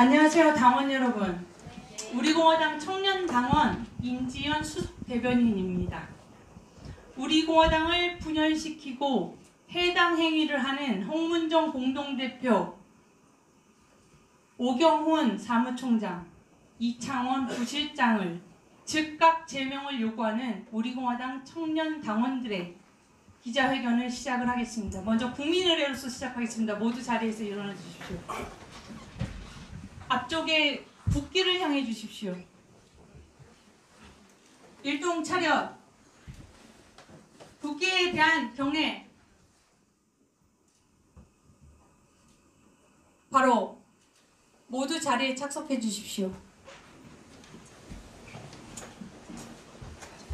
안녕하세요, 당원 여러분. 우리공화당 청년당원 임지연 수석대변인입니다. 우리공화당을 분열시키고 해당 행위를 하는 홍문정 공동대표, 오경훈 사무총장, 이창원 부실장을 즉각 제명을 요구하는 우리공화당 청년당원들의 기자회견을 시작을 하겠습니다. 먼저 국민의례로서 시작하겠습니다. 모두 자리에서 일어나 주십시오. 앞쪽에 국기를 향해 주십시오. 일동 차렷. 국기에 대한 경례. 바로 모두 자리에 착석해 주십시오.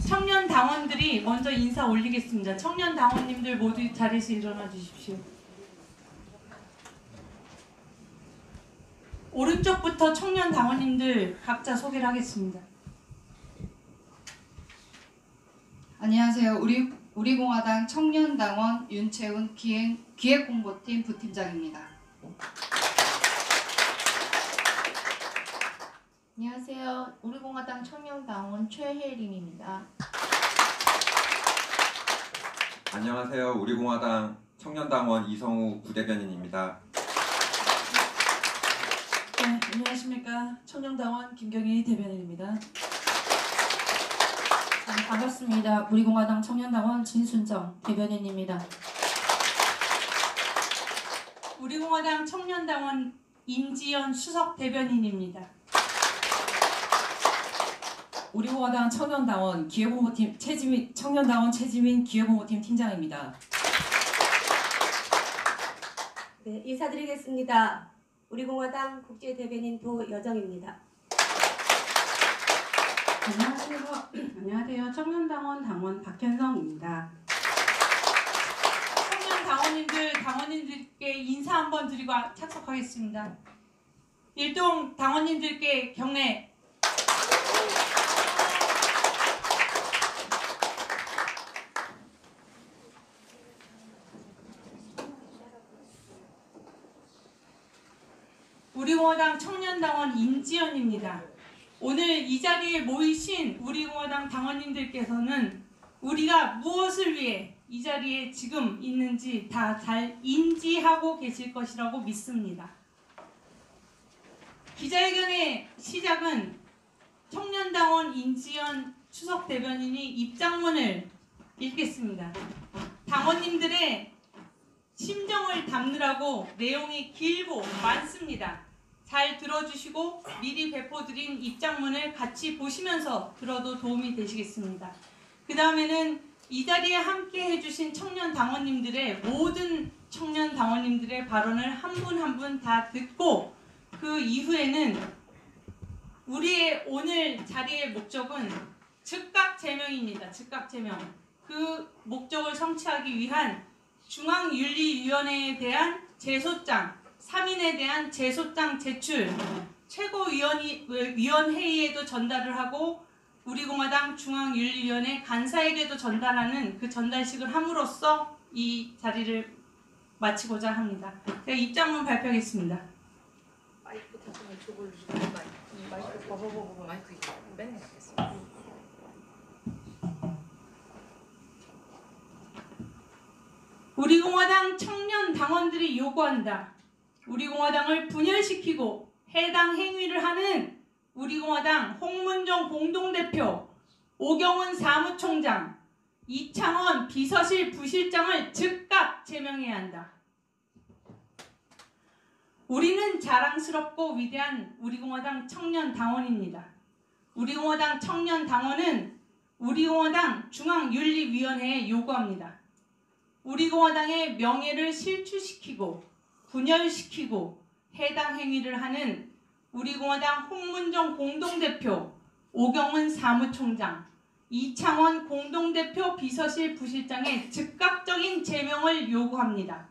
청년 당원들이 먼저 인사 올리겠습니다. 청년 당원님들 모두 자리에서 일어나 주십시오. 오른쪽부터 청년 당원님들 각자 소개를 하겠습니다. 안녕하세요. 우리공화당 청년당원 윤채훈 기획홍보팀 부팀장입니다. 안녕하세요. 우리공화당 청년당원 최혜림입니다. 안녕하세요. 우리공화당 청년당원 이성우 부대변인입니다. 네, 안녕하십니까. 청년당원 김경희 대변인입니다. 네, 반갑습니다. 우리공화당 청년당원 진순정 대변인입니다. 우리공화당 청년당원 임지연 수석대변인입니다. 우리공화당 청년당원 기획홍보팀 청년당원 최지민 기획홍보팀 팀장입니다. 네, 인사드리겠습니다. 우리공화당 국제대변인 도여정입니다. 안녕하세요. 청년당원 당원 박현성입니다. 청년 당원님들께 인사 한번 드리고 착석하겠습니다. 일동 당원님들께 경례. 우리공화당 청년당원 임지연입니다. 오늘 이 자리에 모이신 우리공화당 당원님들께서는 우리가 무엇을 위해 이 자리에 지금 있는지 다 잘 인지하고 계실 것이라고 믿습니다. 기자회견의 시작은 청년당원 임지연 수석대변인이 입장문을 읽겠습니다. 당원님들의 심정을 담느라고 내용이 길고 많습니다. 잘 들어주시고 미리 배포드린 입장문을 같이 보시면서 들어도 도움이 되시겠습니다. 그 다음에는 이 자리에 함께 해주신 청년 당원님들의 모든 청년 당원님들의 발언을 한 분 한 분 다 듣고 그 이후에는 우리의 오늘 자리의 목적은 즉각 제명입니다. 즉각 제명. 그 목적을 성취하기 위한 중앙윤리위원회에 대한 제소장, 3인에 대한 제소장 제출, 최고위원회의에도 전달을 하고 우리공화당 중앙윤리위원회 간사에게도 전달하는 그 전달식을 함으로써 이 자리를 마치고자 합니다. 제가 입장문 발표하겠습니다. 마이크 잠깐만 저걸로 마이크 버버버버 마이크 맨날 갖겠습니다. 우리공화당 청년 당원들이 요구한다. 우리공화당을 분열시키고 해당 행위를 하는 우리공화당 홍문정 공동대표, 오경훈 사무총장, 이창원 비서실 부실장을 즉각 제명해야 한다. 우리는 자랑스럽고 위대한 우리공화당 청년 당원입니다. 우리공화당 청년 당원은 우리공화당 중앙윤리위원회에 요구합니다. 우리공화당의 명예를 실추시키고 분열시키고 해당 행위를 하는 우리공화당 홍문정 공동대표, 오경훈 사무총장, 이창원 공동대표 비서실 부실장의 즉각적인 제명을 요구합니다.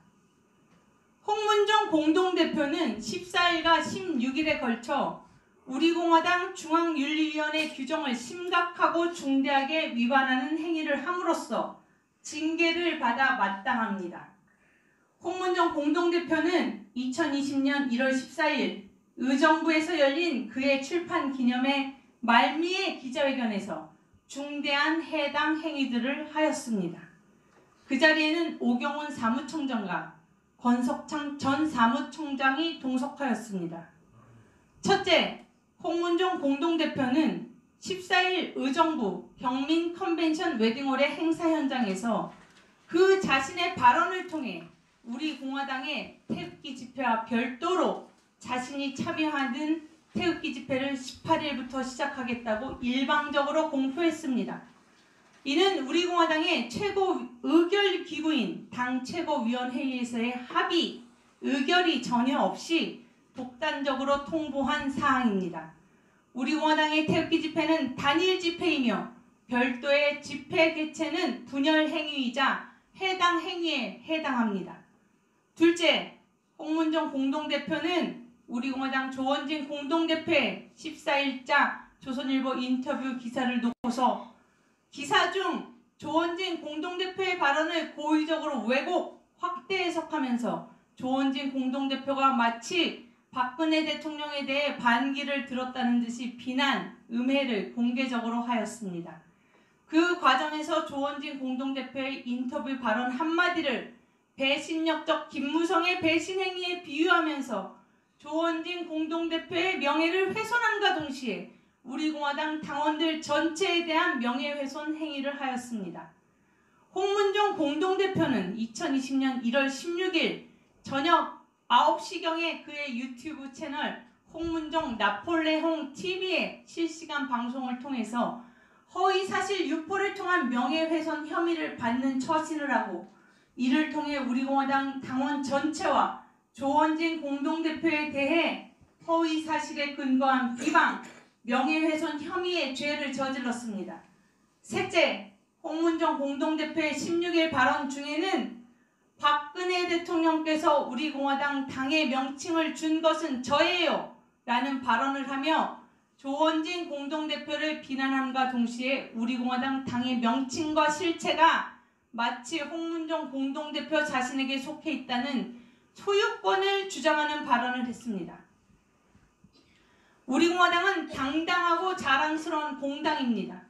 홍문정 공동대표는 14일과 16일에 걸쳐 우리공화당 중앙윤리위원회 규정을 심각하고 중대하게 위반하는 행위를 함으로써 징계를 받아 마땅합니다. 홍문정 공동대표는 2020년 1월 14일 의정부에서 열린 그의 출판 기념회 말미의 기자회견에서 중대한 해당 행위들을 하였습니다. 그 자리에는 오경훈 사무총장과 권석창 전 사무총장이 동석하였습니다. 첫째, 홍문종 공동대표는 14일 의정부 경민 컨벤션 웨딩홀의 행사 현장에서 그 자신의 발언을 통해 우리 공화당의 태극기 집회와 별도로 자신이 참여하는 태극기 집회를 18일부터 시작하겠다고 일방적으로 공표했습니다. 이는 우리 공화당의 최고 의결 기구인 당 최고위원회의에서의 합의, 의결이 전혀 없이 독단적으로 통보한 사항입니다. 우리 공화당의 태극기 집회는 단일 집회이며 별도의 집회 개최는 분열 행위이자 해당 행위에 해당합니다. 둘째, 홍문종 공동대표는 우리 공화당 조원진 공동대표의 14일자 조선일보 인터뷰 기사를 놓고서 기사 중 조원진 공동대표의 발언을 고의적으로 왜곡, 확대 해석하면서 조원진 공동대표가 마치 박근혜 대통령에 대해 반기를 들었다는 듯이 비난, 음해를 공개적으로 하였습니다. 그 과정에서 조원진 공동대표의 인터뷰 발언 한마디를 배신력적 김무성의 배신 행위에 비유하면서 조원진 공동대표의 명예를 훼손함과 동시에 우리 공화당 당원들 전체에 대한 명예훼손 행위를 하였습니다. 홍문종 공동대표는 2020년 1월 16일 저녁 9시경에 그의 유튜브 채널 홍문종 나폴레옹 TV의 실시간 방송을 통해서 허위사실 유포를 통한 명예훼손 혐의를 받는 처신을 하고 이를 통해 우리 공화당 당원 전체와 조원진 공동대표에 대해 허위사실에 근거한 비방, 명예훼손 혐의의 죄를 저질렀습니다. 셋째, 홍문종 공동대표의 16일 발언 중에는 박근혜 대통령께서 우리 공화당 당의 명칭을 준 것은 저예요 라는 발언을 하며 조원진 공동대표를 비난함과 동시에 우리 공화당 당의 명칭과 실체가 마치 홍문종 공동대표 자신에게 속해 있다는 소유권을 주장하는 발언을 했습니다. 우리 공화당은 당당하고 자랑스러운 공당입니다.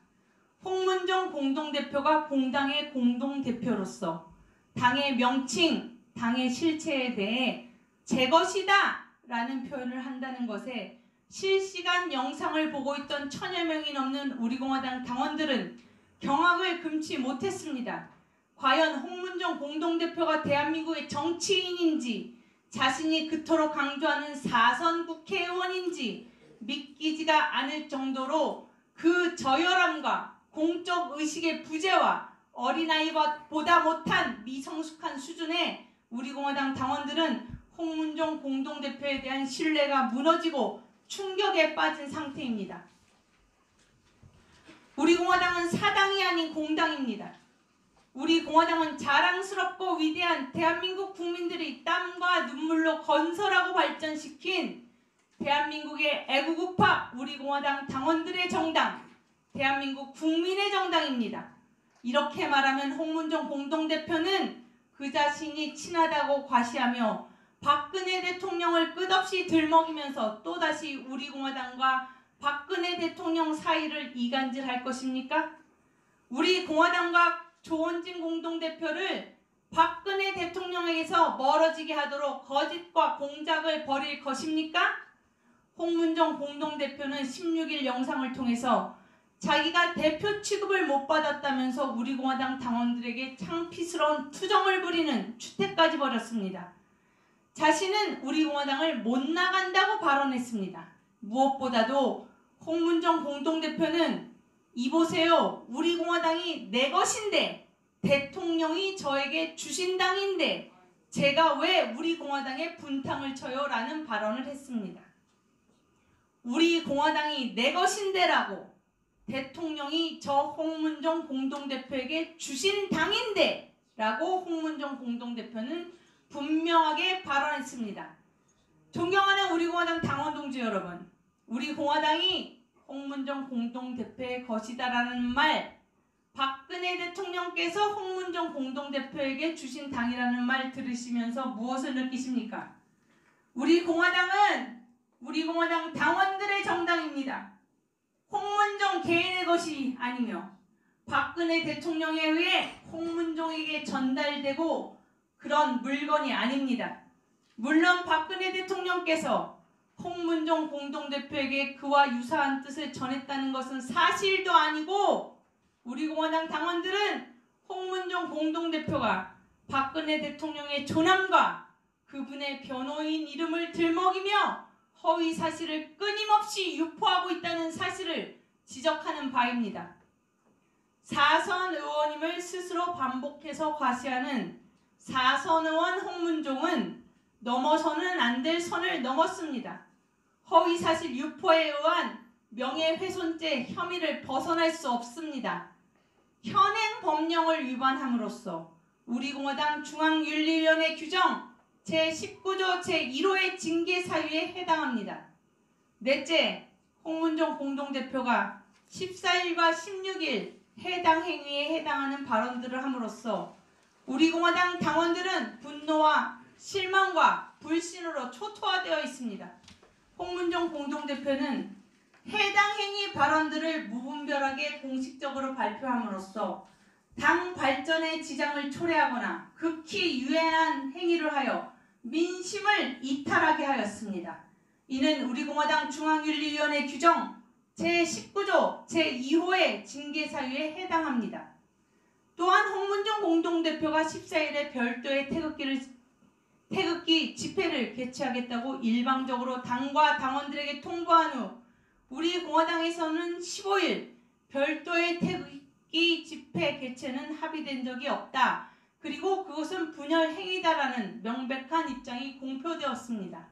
홍문종 공동대표가 공당의 공동대표로서 당의 명칭, 당의 실체에 대해 제 것이다 라는 표현을 한다는 것에 실시간 영상을 보고 있던 1000여 명이 넘는 우리 공화당 당원들은 경악을 금치 못했습니다. 과연 홍문종 공동대표가 대한민국의 정치인인지 자신이 그토록 강조하는 4선 국회의원인지 믿기지가 않을 정도로 그 저열함과 공적 의식의 부재와 어린아이보다 못한 미성숙한 수준의 우리 공화당 당원들은 홍문종 공동대표에 대한 신뢰가 무너지고 충격에 빠진 상태입니다. 우리 공화당은 사당이 아닌 공당입니다. 우리 공화당은 자랑스럽고 위대한 대한민국 국민들이 땀과 눈물로 건설하고 발전시킨 대한민국의 애국우파 우리 공화당 당원들의 정당, 대한민국 국민의 정당입니다. 이렇게 말하면 홍문종 공동대표는 그 자신이 친하다고 과시하며 박근혜 대통령을 끝없이 들먹이면서 또다시 우리 공화당과 박근혜 대통령 사이를 이간질할 것입니까? 우리 공화당과 조원진 공동대표를 박근혜 대통령에게서 멀어지게 하도록 거짓과 공작을 벌일 것입니까? 홍문종 공동대표는 16일 영상을 통해서 자기가 대표 취급을 못 받았다면서 우리 공화당 당원들에게 창피스러운 투정을 부리는 추태까지 벌였습니다. 자신은 우리 공화당을 못 나간다고 발언했습니다. 무엇보다도 홍문종 공동대표는 이보세요. 우리 공화당이 내 것인데 대통령이 저에게 주신 당인데 제가 왜 우리 공화당에 분탕을 쳐요? 라는 발언을 했습니다. 우리 공화당이 내 것인데 라고 대통령이 저 홍문종 공동대표에게 주신 당인데 라고 홍문종 공동대표는 분명하게 발언했습니다. 존경하는 우리 공화당 당원 동지 여러분, 우리 공화당이 홍문종 공동대표의 것이다라는 말, 박근혜 대통령께서 홍문종 공동대표에게 주신 당이라는 말 들으시면서 무엇을 느끼십니까? 우리 공화당은 우리 공화당 당원들의 정당입니다. 홍문종 개인의 것이 아니며 박근혜 대통령에 의해 홍문종에게 전달되고 그런 물건이 아닙니다. 물론 박근혜 대통령께서 홍문종 공동대표에게 그와 유사한 뜻을 전했다는 것은 사실도 아니고 우리 공화당 당원들은 홍문종 공동대표가 박근혜 대통령의 조남과 그분의 변호인 이름을 들먹이며 허위 사실을 끊임없이 유포하고 있다는 사실을 지적하는 바입니다. 사선 의원임을 스스로 반복해서 과시하는 사선 의원 홍문종은 넘어서는 안 될 선을 넘었습니다. 허위사실 유포에 의한 명예훼손죄 혐의를 벗어날 수 없습니다. 현행 법령을 위반함으로써 우리공화당 중앙윤리위원회 규정 제19조 제1호의 징계 사유에 해당합니다. 넷째, 홍문종 공동대표가 14일과 16일 해당 행위에 해당하는 발언들을 함으로써 우리공화당 당원들은 분노와 실망과 불신으로 초토화되어 있습니다. 홍문종 공동대표는 해당 행위 발언들을 무분별하게 공식적으로 발표함으로써 당 발전에 지장을 초래하거나 극히 유해한 행위를 하여 민심을 이탈하게 하였습니다. 이는 우리공화당 중앙윤리위원회 규정 제19조 제2호의 징계 사유에 해당합니다. 또한 홍문종 공동대표가 14일에 별도의 태극기 집회를 개최하겠다고 일방적으로 당과 당원들에게 통보한 후 우리 공화당에서는 15일 별도의 태극기 집회 개최는 합의된 적이 없다. 그리고 그것은 분열 행위다라는 명백한 입장이 공표되었습니다.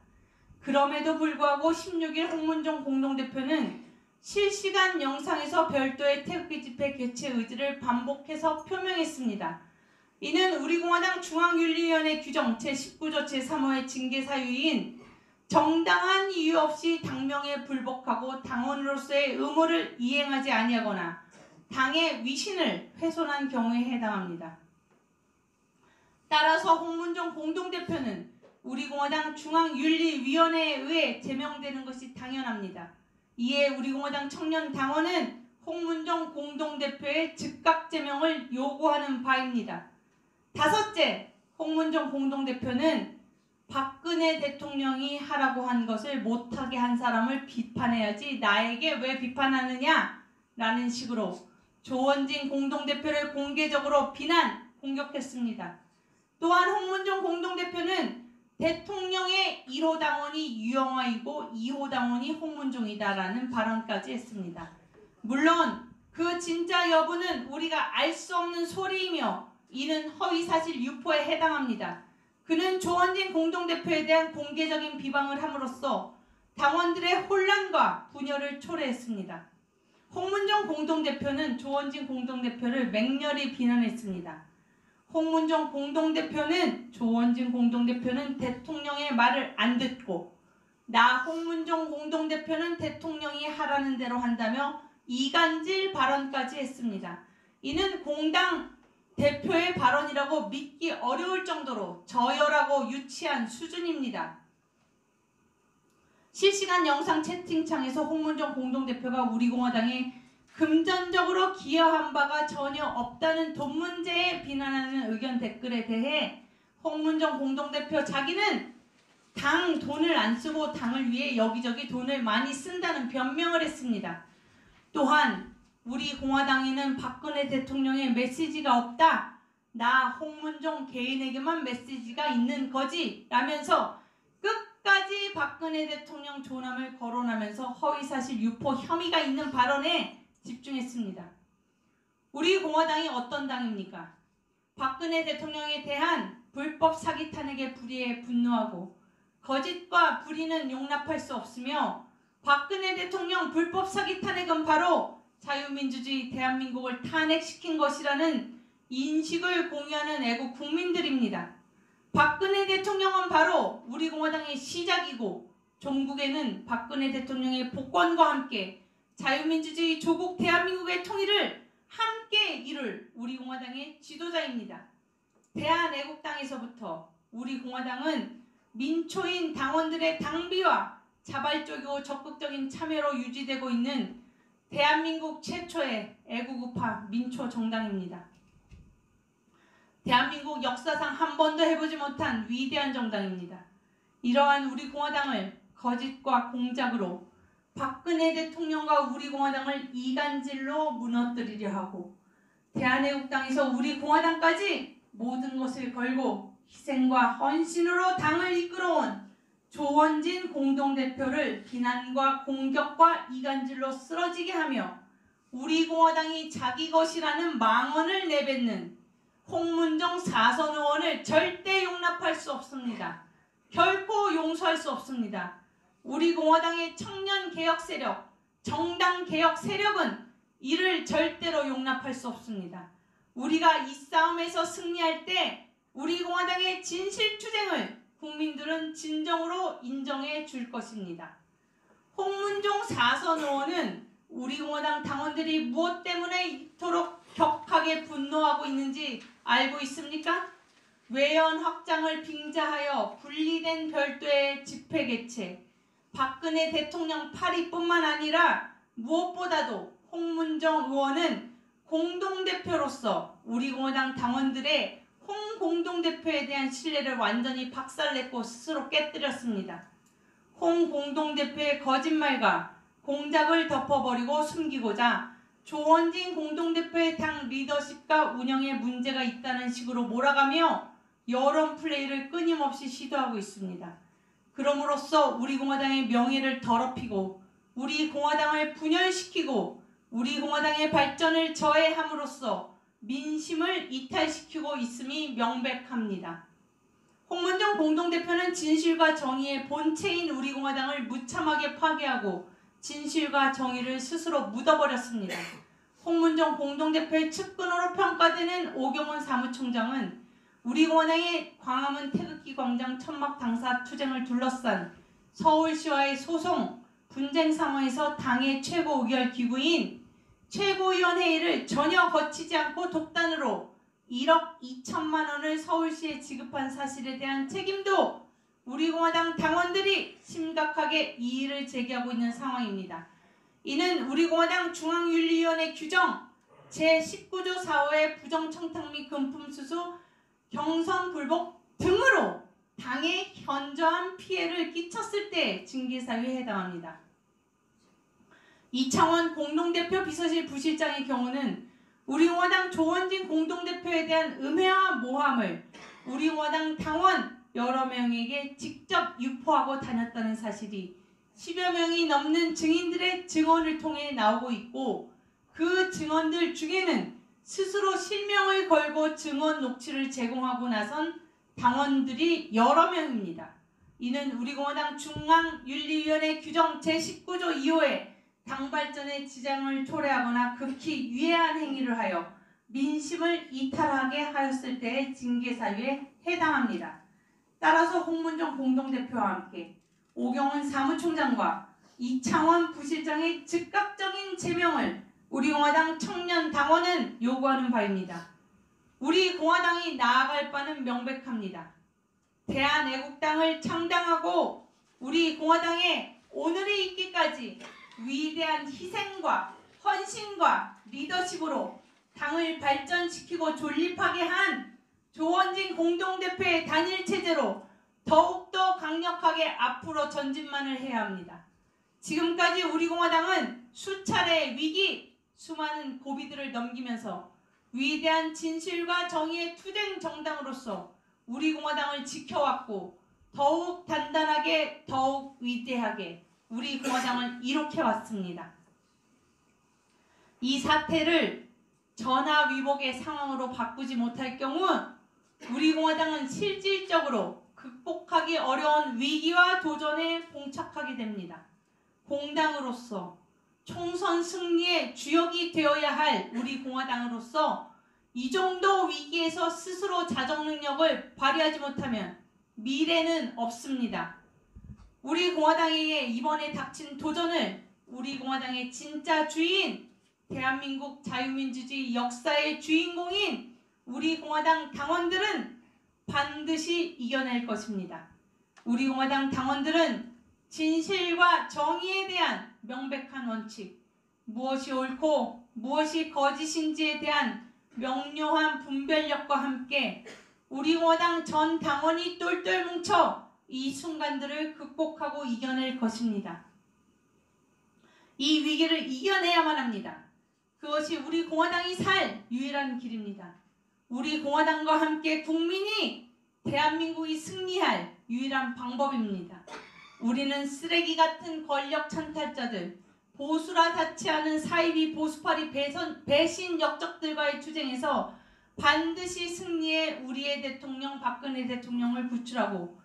그럼에도 불구하고 16일 홍문종 공동대표는 실시간 영상에서 별도의 태극기 집회 개최 의지를 반복해서 표명했습니다. 이는 우리공화당 중앙윤리위원회 규정 제19조 제3호의 징계 사유인 정당한 이유 없이 당명에 불복하고 당원으로서의 의무를 이행하지 아니하거나 당의 위신을 훼손한 경우에 해당합니다. 따라서 홍문종 공동대표는 우리공화당 중앙윤리위원회에 의해 제명되는 것이 당연합니다. 이에 우리공화당 청년당원은 홍문종 공동대표의 즉각 제명을 요구하는 바입니다. 다섯째, 홍문종 공동대표는 박근혜 대통령이 하라고 한 것을 못하게 한 사람을 비판해야지 나에게 왜 비판하느냐 라는 식으로 조원진 공동대표를 공개적으로 공격했습니다. 또한 홍문종 공동대표는 대통령의 1호 당원이 유영아이고 2호 당원이 홍문종이다라는 발언까지 했습니다. 물론 그 진짜 여부는 우리가 알 수 없는 소리이며 이는 허위사실 유포에 해당합니다. 그는 조원진 공동대표에 대한 공개적인 비방을 함으로써 당원들의 혼란과 분열을 초래했습니다. 홍문종 공동대표는 조원진 공동대표를 맹렬히 비난했습니다. 홍문종 공동대표는 조원진 공동대표는 대통령의 말을 안 듣고 나 홍문종 공동대표는 대통령이 하라는 대로 한다며 이간질 발언까지 했습니다. 이는 공당 대표의 발언이라고 믿기 어려울 정도로 저열하고 유치한 수준입니다. 실시간 영상 채팅창에서 홍문종 공동대표가 우리공화당에 금전적으로 기여한 바가 전혀 없다는 돈 문제에 비난하는 의견 댓글에 대해 홍문종 공동대표 자기는 당 돈을 안 쓰고 당을 위해 여기저기 돈을 많이 쓴다는 변명을 했습니다. 또한 우리 공화당에는 박근혜 대통령의 메시지가 없다. 나 홍문종 개인에게만 메시지가 있는 거지 라면서 끝까지 박근혜 대통령 조남을 거론하면서 허위사실 유포 혐의가 있는 발언에 집중했습니다. 우리 공화당이 어떤 당입니까? 박근혜 대통령에 대한 불법 사기 탄핵의 불의에 분노하고 거짓과 불의는 용납할 수 없으며 박근혜 대통령 불법 사기 탄핵은 바로 자유민주주의 대한민국을 탄핵시킨 것이라는 인식을 공유하는 애국 국민들입니다. 박근혜 대통령은 바로 우리 공화당의 시작이고 종국에는 박근혜 대통령의 복권과 함께 자유민주주의 조국 대한민국의 통일을 함께 이룰 우리 공화당의 지도자입니다. 대한애국당에서부터 우리 공화당은 민초인 당원들의 당비와 자발적이고 적극적인 참여로 유지되고 있는 대한민국 최초의 애국우파 민초정당입니다. 대한민국 역사상 한 번도 해보지 못한 위대한 정당입니다. 이러한 우리 공화당을 거짓과 공작으로 박근혜 대통령과 우리 공화당을 이간질로 무너뜨리려 하고 대한애국당에서 우리 공화당까지 모든 것을 걸고 희생과 헌신으로 당을 이끌어온 조원진 공동대표를 비난과 공격과 이간질로 쓰러지게 하며 우리 공화당이 자기 것이라는 망언을 내뱉는 홍문종 4선 의원을 절대 용납할 수 없습니다. 결코 용서할 수 없습니다. 우리 공화당의 청년개혁 세력, 정당개혁 세력은 이를 절대로 용납할 수 없습니다. 우리가 이 싸움에서 승리할 때 우리 공화당의 진실투쟁을 국민들은 진정으로 인정해 줄 것입니다. 홍문종 4선 의원은 우리 공화당 당원들이 무엇 때문에 이토록 격하게 분노하고 있는지 알고 있습니까? 외연 확장을 빙자하여 분리된 별도의 집회 개최, 박근혜 대통령 파리뿐만 아니라 무엇보다도 홍문종 의원은 공동대표로서 우리 공화당 당원들의 홍 공동대표에 대한 신뢰를 완전히 박살냈고 스스로 깨뜨렸습니다. 홍 공동대표의 거짓말과 공작을 덮어버리고 숨기고자 조원진 공동대표의 당 리더십과 운영에 문제가 있다는 식으로 몰아가며 여론 플레이를 끊임없이 시도하고 있습니다. 그럼으로써 우리 공화당의 명예를 더럽히고 우리 공화당을 분열시키고 우리 공화당의 발전을 저해함으로써 민심을 이탈시키고 있음이 명백합니다. 홍문종 공동대표는 진실과 정의의 본체인 우리 공화당을 무참하게 파괴하고 진실과 정의를 스스로 묻어버렸습니다. 홍문종 공동대표의 측근으로 평가되는 오경원 사무총장은 우리 공화당의 광화문 태극기 광장 천막 당사 투쟁을 둘러싼 서울시와의 소송, 분쟁 상황에서 당의 최고 의결 기구인 최고위원회의를 전혀 거치지 않고 독단으로 1억 2천만 원을 서울시에 지급한 사실에 대한 책임도 우리 공화당 당원들이 심각하게 이의를 제기하고 있는 상황입니다. 이는 우리 공화당 중앙윤리위원회 규정 제19조 4호의 부정청탁 및 금품수수, 경선불복 등으로 당에 현저한 피해를 끼쳤을 때 징계사유에 해당합니다. 이창원 공동대표 비서실 부실장의 경우는 우리 공화당 조원진 공동대표에 대한 음해와 모함을 우리 공화당 당원 여러 명에게 직접 유포하고 다녔다는 사실이 10여 명이 넘는 증인들의 증언을 통해 나오고 있고 그 증언들 중에는 스스로 실명을 걸고 증언 녹취를 제공하고 나선 당원들이 여러 명입니다. 이는 우리 공화당 중앙윤리위원회 규정 제19조 2호에 당 발전에 지장을 초래하거나 극히 유해한 행위를 하여 민심을 이탈하게 하였을 때의 징계사유에 해당합니다. 따라서 홍문종 공동대표와 함께 오경원 사무총장과 이창원 부실장의 즉각적인 제명을 우리 공화당 청년 당원은 요구하는 바입니다. 우리 공화당이 나아갈 바는 명백합니다. 대한애국당을 창당하고 우리 공화당에 오늘에 있기까지 위대한 희생과 헌신과 리더십으로 당을 발전시키고 존립하게 한 조원진 공동대표의 단일체제로 더욱더 강력하게 앞으로 전진만을 해야 합니다. 지금까지 우리 공화당은 수차례의 위기, 수많은 고비들을 넘기면서 위대한 진실과 정의의 투쟁 정당으로서 우리 공화당을 지켜왔고 더욱 단단하게 더욱 위대하게 우리 공화당을 이룩해왔습니다. 이 사태를 전화위복의 상황으로 바꾸지 못할 경우 우리 공화당은 실질적으로 극복하기 어려운 위기와 도전에 봉착하게 됩니다. 공당으로서 총선 승리의 주역이 되어야 할 우리 공화당으로서 이 정도 위기에서 스스로 자정 능력을 발휘하지 못하면 미래는 없습니다. 우리 공화당에게 이번에 닥친 도전을 우리 공화당의 진짜 주인, 대한민국 자유민주주의 역사의 주인공인 우리 공화당 당원들은 반드시 이겨낼 것입니다. 우리 공화당 당원들은 진실과 정의에 대한 명백한 원칙, 무엇이 옳고 무엇이 거짓인지에 대한 명료한 분별력과 함께 우리 공화당 전 당원이 똘똘 뭉쳐 이 순간들을 극복하고 이겨낼 것입니다. 이 위기를 이겨내야만 합니다. 그것이 우리 공화당이 살 유일한 길입니다. 우리 공화당과 함께 국민이 대한민국이 승리할 유일한 방법입니다. 우리는 쓰레기 같은 권력 찬탈자들, 보수라 자취하는 사이비 보수파리 배신 역적들과의 투쟁에서 반드시 승리해 우리의 대통령 박근혜 대통령을 구출하고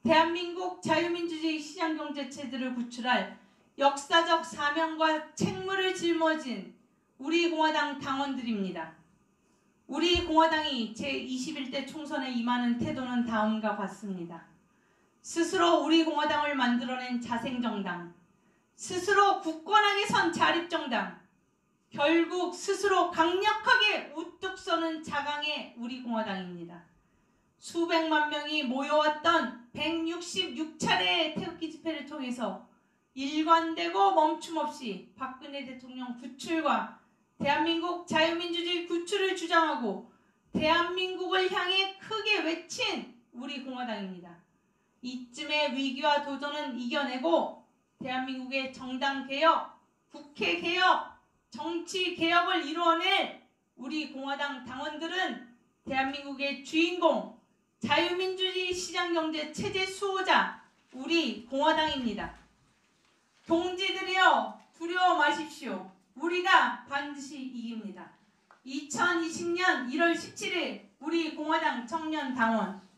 대한민국 자유민주주의 시장경제체제를 구출할 역사적 사명과 책무를 짊어진 우리 공화당 당원들입니다. 우리 공화당이 제21대 총선에 임하는 태도는 다음과 같습니다. 스스로 우리 공화당을 만들어낸 자생정당, 스스로 굳건하게 선 자립정당, 결국 스스로 강력하게 우뚝 서는 자강의 우리 공화당입니다. 수백만 명이 모여왔던 166차례의 태극기 집회를 통해서 일관되고 멈춤없이 박근혜 대통령 구출과 대한민국 자유민주주의 구출을 주장하고 대한민국을 향해 크게 외친 우리 공화당입니다. 이쯤의 위기와 도전은 이겨내고 대한민국의 정당개혁, 국회개혁, 정치개혁을 이루어낼 우리 공화당 당원들은 대한민국의 주인공, 자유민주주의 시장경제 체제 수호자 우리 공화당입니다. 동지들이여 두려워 마십시오. 우리가 반드시 이깁니다. 2020년 1월 17일 우리 공화당 청년당원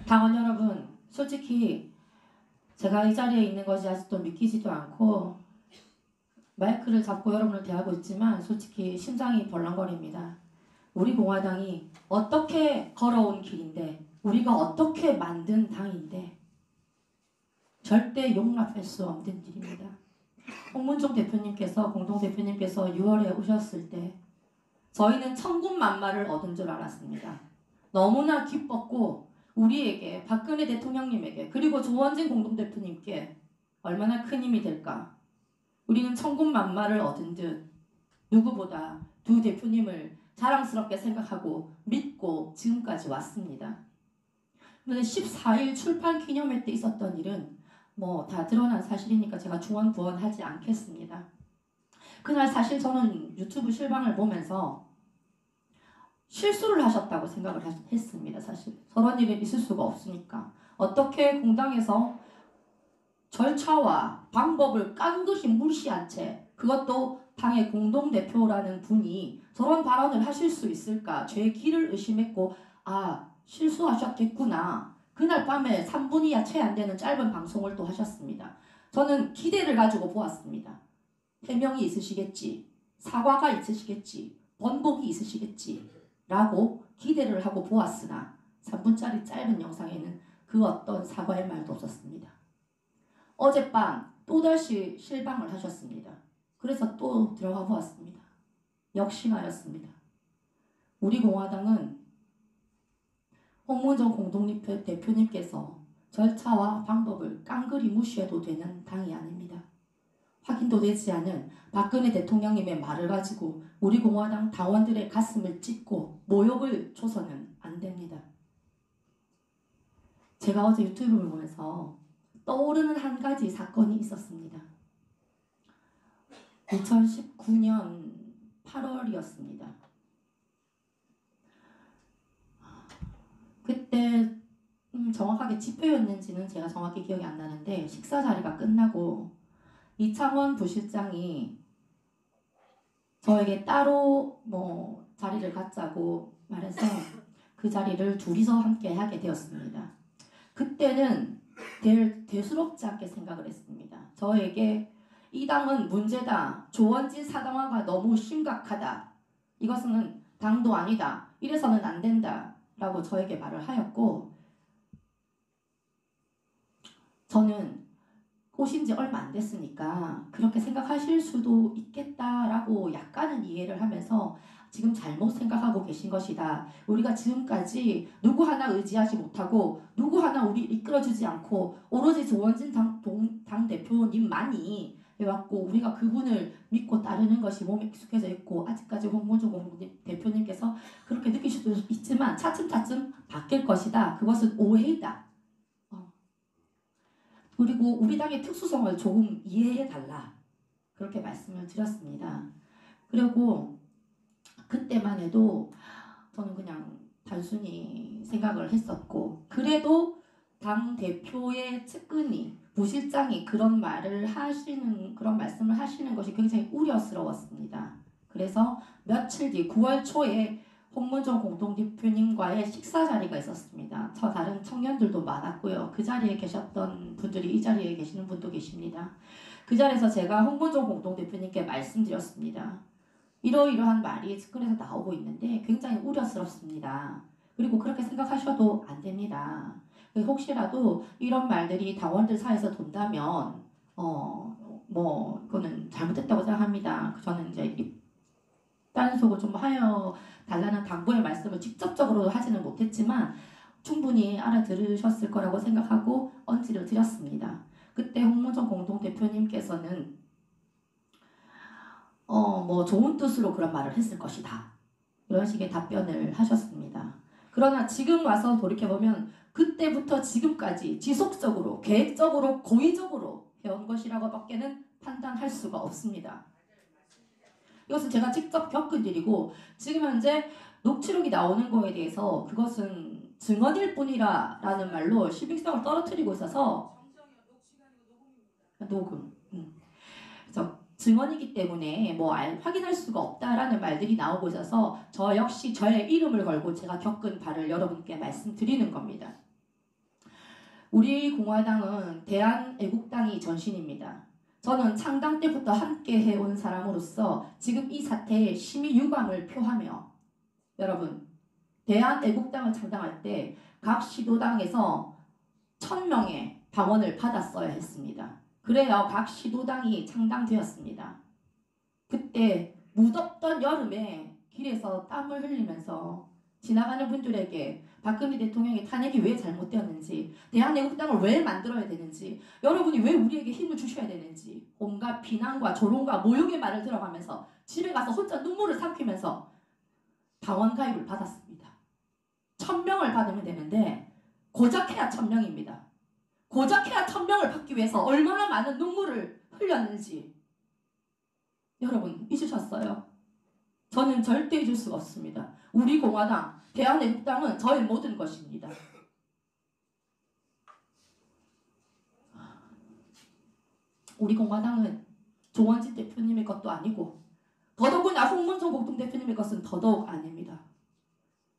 당원 여러분, 솔직히 제가 이 자리에 있는 것이 아직도 믿기지도 않고 마이크를 잡고 여러분을 대하고 있지만 솔직히 심장이 벌렁거립니다. 우리 공화당이 어떻게 걸어온 길인데, 우리가 어떻게 만든 당인데 절대 용납할 수 없는 일입니다. 홍문종 대표님께서, 공동대표님께서 6월에 오셨을 때 저희는 천군만마를 얻은 줄 알았습니다. 너무나 기뻤고 우리에게, 박근혜 대통령님에게, 그리고 조원진 공동대표님께 얼마나 큰 힘이 될까. 우리는 천군만마를 얻은 듯 누구보다 두 대표님을 자랑스럽게 생각하고 믿고 지금까지 왔습니다. 그런데 14일 출판 기념회 때 있었던 일은 뭐 다 드러난 사실이니까 제가 중언부언하지 않겠습니다. 그날 사실 저는 유튜브 실방을 보면서 실수를 하셨다고 생각을 했습니다. 사실 저런 일이 있을 수가 없으니까. 어떻게 공당에서 절차와 방법을 깡그리 무시한 채, 그것도 당의 공동대표라는 분이 저런 발언을 하실 수 있을까. 제 길을 의심했고, 아, 실수하셨겠구나. 그날 밤에 3분이야 채 안 되는 짧은 방송을 또 하셨습니다. 저는 기대를 가지고 보았습니다. 해명이 있으시겠지, 사과가 있으시겠지, 번복이 있으시겠지 라고 기대를 하고 보았으나 3분짜리 짧은 영상에는 그 어떤 사과의 말도 없었습니다. 어젯밤 또다시 실방을 하셨습니다. 그래서 또 들어가 보았습니다. 역시나였습니다. 우리 공화당은 홍문정 공동대표님께서 절차와 방법을 깡그리 무시해도 되는 당이 아닙니다. 확인도 되지 않은 박근혜 대통령님의 말을 가지고 우리 공화당 당원들의 가슴을 찢고 모욕을 줘서는 안 됩니다. 제가 어제 유튜브를 보면서 떠오르는 한 가지 사건이 있었습니다. 2019년 8월이었습니다. 그때 정확하게 집회였는지는 제가 정확히 기억이 안 나는데 식사 자리가 끝나고 이창원 부실장이 저에게 따로 뭐 자리를 갖자고 말해서 그 자리를 둘이서 함께 하게 되었습니다. 그때는 대수롭지 않게 생각을 했습니다. 저에게 이 당은 문제다. 조원진 사당화가 너무 심각하다. 이것은 당도 아니다. 이래서는 안 된다. 라고 저에게 말을 하였고, 저는 오신 지 얼마 안 됐으니까 그렇게 생각하실 수도 있겠다라고 약간은 이해를 하면서 지금 잘못 생각하고 계신 것이다. 우리가 지금까지 누구 하나 의지하지 못하고 누구 하나 우리 이끌어주지 않고 오로지 조원진 당대표님만이 해왔고 우리가 그분을 믿고 따르는 것이 몸에 익숙해져 있고 아직까지 홍문종 대표님께서 그렇게 느끼실 수도 있지만 차츰차츰 바뀔 것이다. 그것은 오해이다. 그리고 우리 당의 특수성을 조금 이해해달라. 그렇게 말씀을 드렸습니다. 그리고 그때만 해도 저는 그냥 단순히 생각을 했었고 그래도 당대표의 측근이 부실장이 그런 말씀을 하시는 것이 굉장히 우려스러웠습니다. 그래서 며칠 뒤 9월 초에 홍문종 공동대표님과의 식사 자리가 있었습니다. 다른 청년들도 많았고요. 그 자리에 계셨던 분들이 이 자리에 계시는 분도 계십니다. 그 자리에서 제가 홍문종 공동대표님께 말씀드렸습니다. 이러이러한 말이 측근에서 나오고 있는데 굉장히 우려스럽습니다. 그리고 그렇게 생각하셔도 안 됩니다. 혹시라도 이런 말들이 당원들 사이에서 돈다면 그거는 잘못됐다고 생각합니다. 저는 이제 단속을 좀 하여 달라는 당부의 말씀을 직접적으로 하지는 못했지만 충분히 알아들으셨을 거라고 생각하고 언지를 드렸습니다. 그때 홍문종 공동대표님께서는 좋은 뜻으로 그런 말을 했을 것이다. 이런 식의 답변을 하셨습니다. 그러나 지금 와서 돌이켜보면 그때부터 지금까지 지속적으로, 계획적으로, 고의적으로 해온 것이라고 밖에는 판단할 수가 없습니다. 이것은 제가 직접 겪은 일이고 지금 현재 녹취록이 나오는 거에 대해서 그것은 증언일 뿐이라 라는 말로 신빙성을 떨어뜨리고 있어서 녹음. 그래서 증언이기 때문에 확인할 수가 없다라는 말들이 나오고 있어서 저 역시 저의 이름을 걸고 제가 겪은 바를 여러분께 말씀드리는 겁니다. 우리 공화당은 대한애국당이 전신입니다. 저는 창당 때부터 함께 해온 사람으로서 지금 이 사태에 심히 유감을 표하며 여러분 대한애국당을 창당할 때 각 시도당에서 1000명의 당원을 받았어야 했습니다. 그래야 각 시도당이 창당되었습니다. 그때 무덥던 여름에 길에서 땀을 흘리면서 지나가는 분들에게 박근혜 대통령의 탄핵이 왜 잘못되었는지, 대한애국당을 왜 만들어야 되는지, 여러분이 왜 우리에게 힘을 주셔야 되는지 온갖 비난과 조롱과 모욕의 말을 들어가면서 집에 가서 혼자 눈물을 삼키면서 당원 가입을 받았습니다. 1000명을 받으면 되는데 고작 해야 1000명입니다. 고작 해야 1000명을 받기 위해서 얼마나 많은 눈물을 흘렸는지 여러분 잊으셨어요? 저는 절대 잊을 수가 없습니다. 우리 공화당, 대한애국당은 저의 모든 것입니다. 우리 공화당은 조원진 대표님의 것도 아니고 더더구나 홍문종 공동대표님의 것은 더더욱 아닙니다.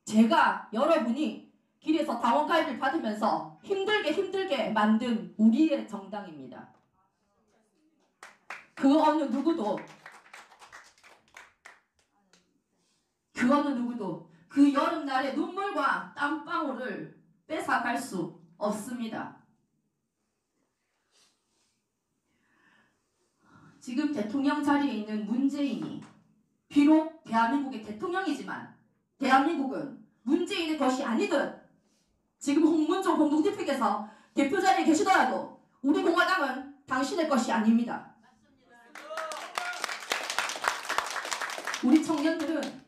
제가 여러분이 길에서 당원 가입을 받으면서 힘들게 만든 우리의 정당입니다. 그 어느 누구도 그 여름날의 눈물과 땀방울을 뺏어갈 수 없습니다. 지금 대통령 자리에 있는 문재인이 비록 대한민국의 대통령이지만 대한민국은 문재인의 것이 아니듯 지금 홍문종 공동대표께서 대표 자리에 계시더라도 우리 공화당은 당신의 것이 아닙니다. 우리 청년들은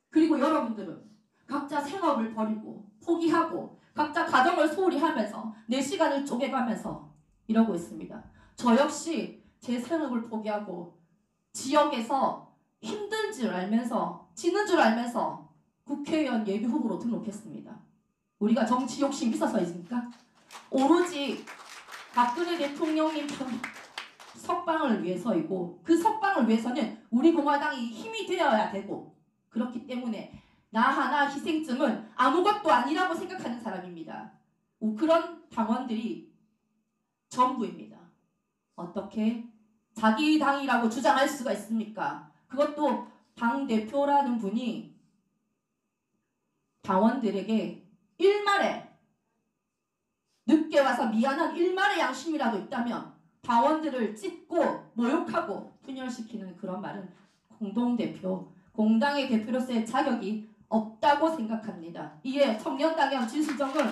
그리고 여러분들은 각자 생업을 버리고 포기하고 각자 가정을 소홀히 하면서 내 시간을 쪼개가면서 이러고 있습니다. 저 역시 제 생업을 포기하고 지역에서 힘든 줄 알면서 지는 줄 알면서 국회의원 예비후보로 등록했습니다. 우리가 정치 욕심이 있어서입니까? 오로지 박근혜 대통령님 석방을 위해서이고 그 석방을 위해서는 우리 공화당이 힘이 되어야 되고 그렇기 때문에 나 하나 희생쯤은 아무것도 아니라고 생각하는 사람입니다. 그런 당원들이 전부입니다. 어떻게 자기 당이라고 주장할 수가 있습니까? 그것도 당대표라는 분이 당원들에게 일말에 늦게 와서 미안한 일말의 양심이라도 있다면 당원들을 찢고 모욕하고 분열시키는 그런 말은 공동대표, 공당의 대표로서의 자격이 없다고 생각합니다. 이에 청년당원 진수정은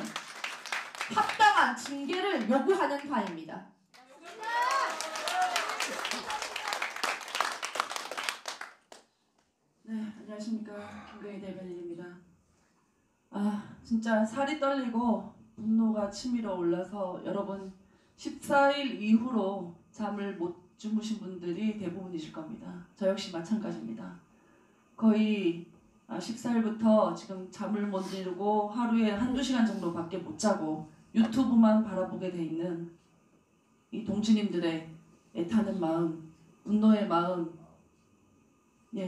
합당한 징계를 요구하는 바입니다. 네, 안녕하십니까. 김경희 대변인입니다. 진짜 살이 떨리고 분노가 치밀어 올라서 여러분 14일 이후로 잠을 못 주무신 분들이 대부분이실 겁니다. 저 역시 마찬가지입니다. 거의 14일부터 지금 잠을 못 이루고 하루에 한두 시간 정도밖에 못 자고 유튜브만 바라보게 돼 있는 이 동지님들의 애타는 마음, 분노의 마음,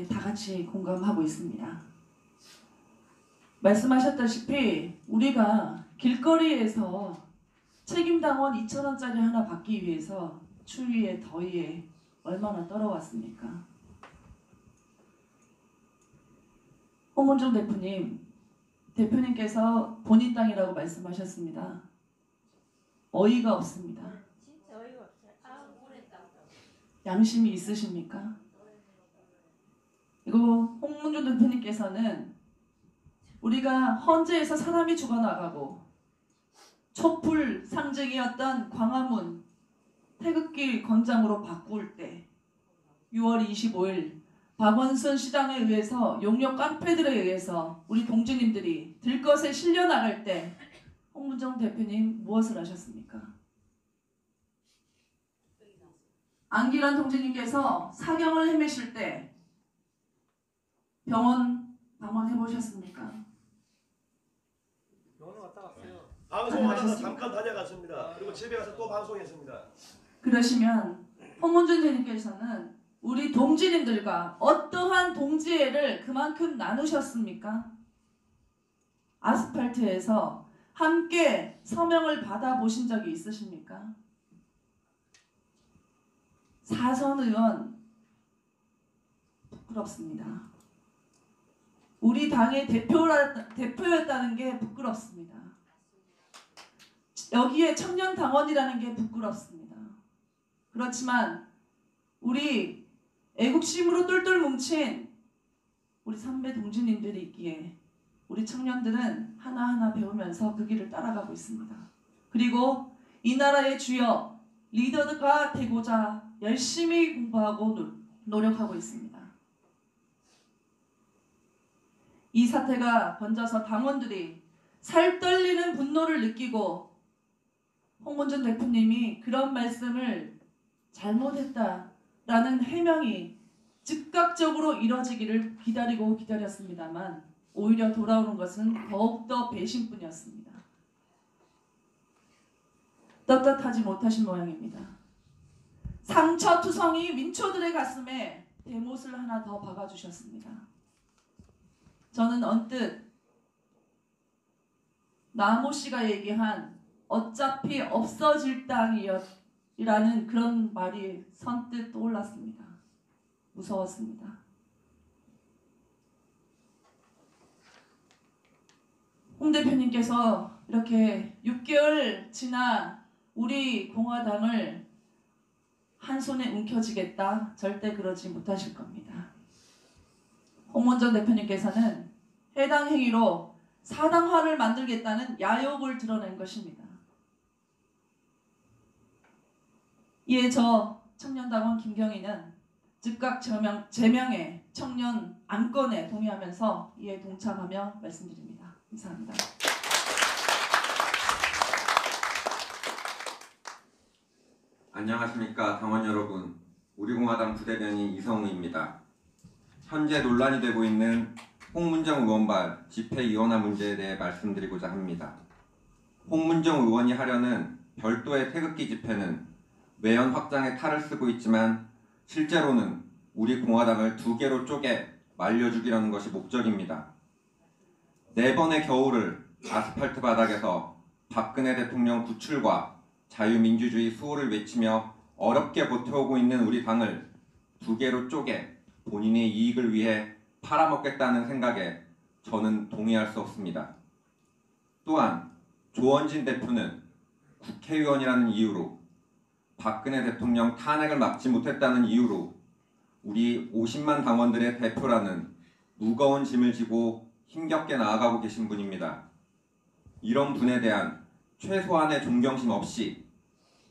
다 같이 공감하고 있습니다. 말씀하셨다시피 우리가 길거리에서 책임당원 2,000원짜리 하나 받기 위해서 추위에 더위에 얼마나 떨어왔습니까? 홍문종 대표님께서 본인 땅이라고 말씀하셨습니다. 어이가 없습니다. 진짜 어이가 없어요. 양심이 있으십니까? 그리고 홍문종 대표님께서는 우리가 헌재에서 사람이 죽어나가고 촛불 상징이었던 광화문 태극기 광장으로 바꿀 때 6월 25일 박원순 시장에 의해서 용역 깡패들에 의해서 우리 동지님들이 들것에 실려나갈 때 홍문종 대표님 무엇을 하셨습니까? 안기란 동지님께서 사경을 헤매실 때 병원 방문해 보셨습니까? 병원 갔다 왔어요. 방송하다가 잠깐 다녀갔습니다. 그리고 집에 가서 또 방송했습니다. 그러시면 홍문종 대표님께서는 우리 동지님들과 어떠한 동지애를 그만큼 나누셨습니까? 아스팔트에서 함께 서명을 받아보신 적이 있으십니까? 사선 의원 부끄럽습니다. 우리 당의 대표였다는 게 부끄럽습니다. 여기에 청년 당원이라는 게 부끄럽습니다. 그렇지만 우리 애국심으로 똘똘 뭉친 우리 선배 동지님들이 있기에 우리 청년들은 하나하나 배우면서 그 길을 따라가고 있습니다. 그리고 이 나라의 주역 리더가 되고자 열심히 공부하고 노력하고 있습니다. 이 사태가 번져서 당원들이 살떨리는 분노를 느끼고 홍문종 대표님이 그런 말씀을 잘못했다라는 해명이 즉각적으로 이뤄지기를 기다리고 기다렸습니다만 오히려 돌아오는 것은 더욱더 배신뿐이었습니다. 떳떳하지 못하신 모양입니다. 상처투성이 민초들의 가슴에 대못을 하나 더 박아주셨습니다. 저는 언뜻 나모 씨가 얘기한 어차피 없어질 땅이라는 그런 말이 선뜻 떠올랐습니다. 무서웠습니다. 홍 대표님께서 이렇게 6개월 지나 우리 공화당을 한 손에 움켜쥐겠다, 절대 그러지 못하실 겁니다. 홍문종 대표님께서는 해당 행위로 사당화를 만들겠다는 야욕을 드러낸 것입니다. 이에 저 청년당원 김경희는 즉각 제명의 청년 안건에 동의하면서 이에 동참하며 말씀드립니다. 감사합니다. 안녕하십니까 당원 여러분. 우리공화당 부대변인 이성우입니다. 현재 논란이 되고 있는 홍문종 의원발 집회 이원화 문제에 대해 말씀드리고자 합니다. 홍문종 의원이 하려는 별도의 태극기 집회는 외연 확장에 탈을 쓰고 있지만 실제로는 우리 공화당을 2개로 쪼개 말려 죽이려는 것이 목적입니다. 4번의 겨울을 아스팔트 바닥에서 박근혜 대통령 구출과 자유민주주의 수호를 외치며 어렵게 버텨오고 있는 우리 당을 2개로 쪼개 본인의 이익을 위해 팔아먹겠다는 생각에 저는 동의할 수 없습니다. 또한 조원진 대표는 국회의원이라는 이유로, 박근혜 대통령 탄핵을 막지 못했다는 이유로 우리 50만 당원들의 대표라는 무거운 짐을 지고 힘겹게 나아가고 계신 분입니다. 이런 분에 대한 최소한의 존경심 없이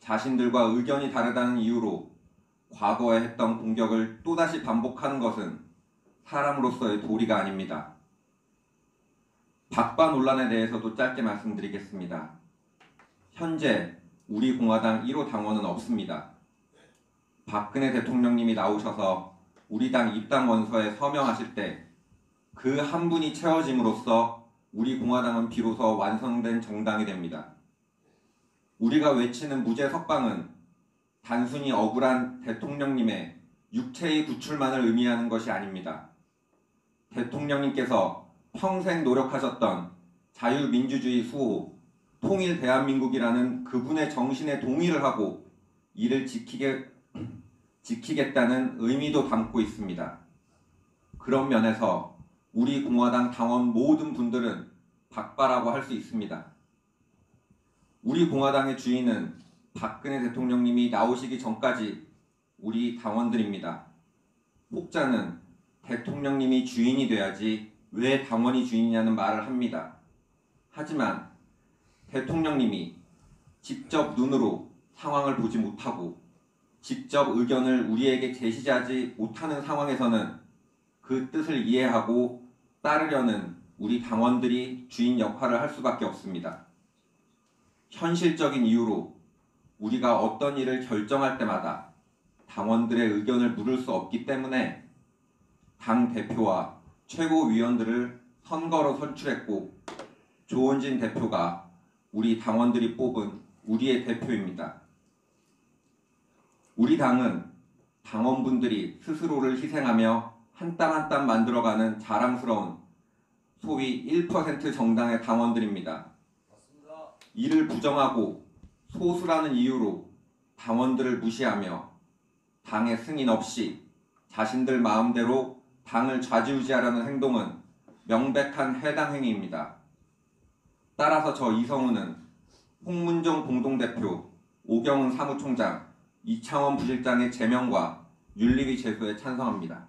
자신들과 의견이 다르다는 이유로 과거에 했던 공격을 또다시 반복하는 것은 사람으로서의 도리가 아닙니다. 박바 논란에 대해서도 짧게 말씀드리겠습니다. 현재 우리 공화당 1호 당원은 없습니다. 박근혜 대통령님이 나오셔서 우리 당 입당 원서에 서명하실 때 그 한 분이 채워짐으로써 우리 공화당은 비로소 완성된 정당이 됩니다. 우리가 외치는 무죄 석방은 단순히 억울한 대통령님의 육체의 구출만을 의미하는 것이 아닙니다. 대통령님께서 평생 노력하셨던 자유민주주의 수호, 통일 대한민국이라는 그분의 정신에 동의를 하고 이를 지키겠다는 의미도 담고 있습니다. 그런 면에서 우리 공화당 당원 모든 분들은 박바라고 할 수 있습니다. 우리 공화당의 주인은 박근혜 대통령님이 나오시기 전까지 우리 당원들입니다. 혹자는 대통령님이 주인이 돼야지 왜 당원이 주인이냐는 말을 합니다. 하지만 대통령님이 직접 눈으로 상황을 보지 못하고 직접 의견을 우리에게 제시하지 못하는 상황에서는 그 뜻을 이해하고 따르려는 우리 당원들이 주인 역할을 할 수밖에 없습니다. 현실적인 이유로 우리가 어떤 일을 결정할 때마다 당원들의 의견을 물을 수 없기 때문에 당 대표와 최고위원들을 선거로 선출했고 조원진 대표가 우리 당원들이 뽑은 우리의 대표입니다. 우리 당은 당원분들이 스스로를 희생하며 한 땀 한 땀 만들어가는 자랑스러운 소위 1% 정당의 당원들입니다. 이를 부정하고 소수라는 이유로 당원들을 무시하며 당의 승인 없이 자신들 마음대로 당을 좌지우지하려는 행동은 명백한 해당 행위입니다. 따라서 저 이성우는 홍문종 공동대표, 오경훈 사무총장, 이창원 부실장의 제명과 윤리위 제소에 찬성합니다.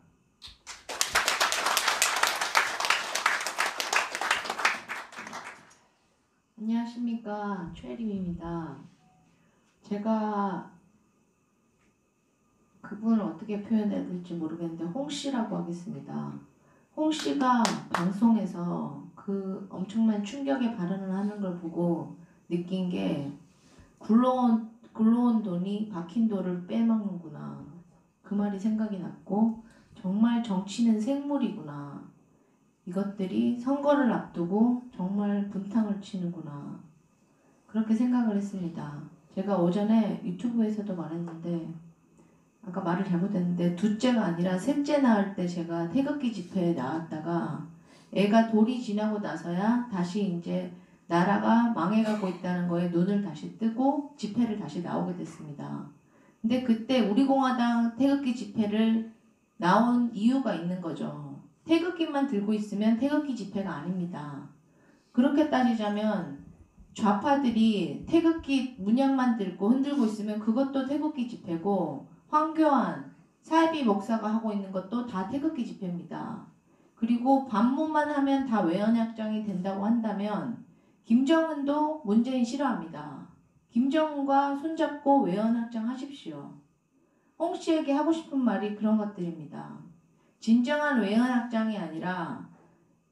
안녕하십니까, 최림입니다. 제가 그분을 어떻게 표현해야 될지 모르겠는데 홍씨라고 하겠습니다. 홍씨가 방송에서 그 엄청난 충격의 발언을 하는 걸 보고 느낀 게 굴러온 돈이 박힌 돌을 빼먹는구나. 그 말이 생각이 났고 정말 정치는 생물이구나. 이것들이 선거를 앞두고 정말 분탕을 치는구나. 그렇게 생각을 했습니다. 제가 오전에 유튜브에서도 말했는데 아까 말을 잘못했는데 둘째가 아니라 셋째 낳을 때 제가 태극기 집회에 나왔다가 애가 돌이 지나고 나서야 다시 이제 나라가 망해가고 있다는 거에 눈을 다시 뜨고 집회를 다시 나오게 됐습니다. 근데 그때 우리공화당 태극기 집회를 나온 이유가 있는 거죠. 태극기만 들고 있으면 태극기 집회가 아닙니다. 그렇게 따지자면 좌파들이 태극기 문양만 들고 흔들고 있으면 그것도 태극기 집회고 황교안, 사이비 목사가 하고 있는 것도 다 태극기 집회입니다. 그리고 반문만 하면 다 외연확장이 된다고 한다면 김정은도 문재인 싫어합니다. 김정은과 손잡고 외연확장 하십시오. 홍씨에게 하고 싶은 말이 그런 것들입니다. 진정한 외연확장이 아니라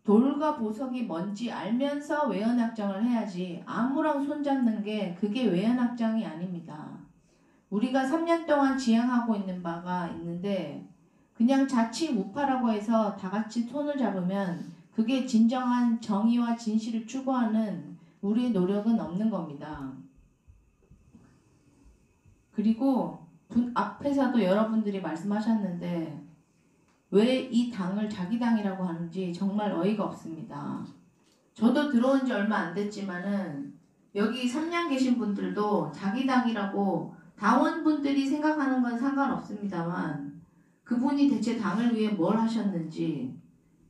돌과 보석이 뭔지 알면서 외연확장을 해야지 아무랑 손잡는 게 그게 외연확장이 아닙니다. 우리가 3년 동안 지향하고 있는 바가 있는데 그냥 자치 우파라고 해서 다 같이 손을 잡으면 그게 진정한 정의와 진실을 추구하는 우리의 노력은 없는 겁니다. 그리고 앞에서도 여러분들이 말씀하셨는데 왜 이 당을 자기 당이라고 하는지 정말 어이가 없습니다. 저도 들어온 지 얼마 안 됐지만은 여기 3년 계신 분들도 자기 당이라고 당원분들이 생각하는 건 상관없습니다만 그분이 대체 당을 위해 뭘 하셨는지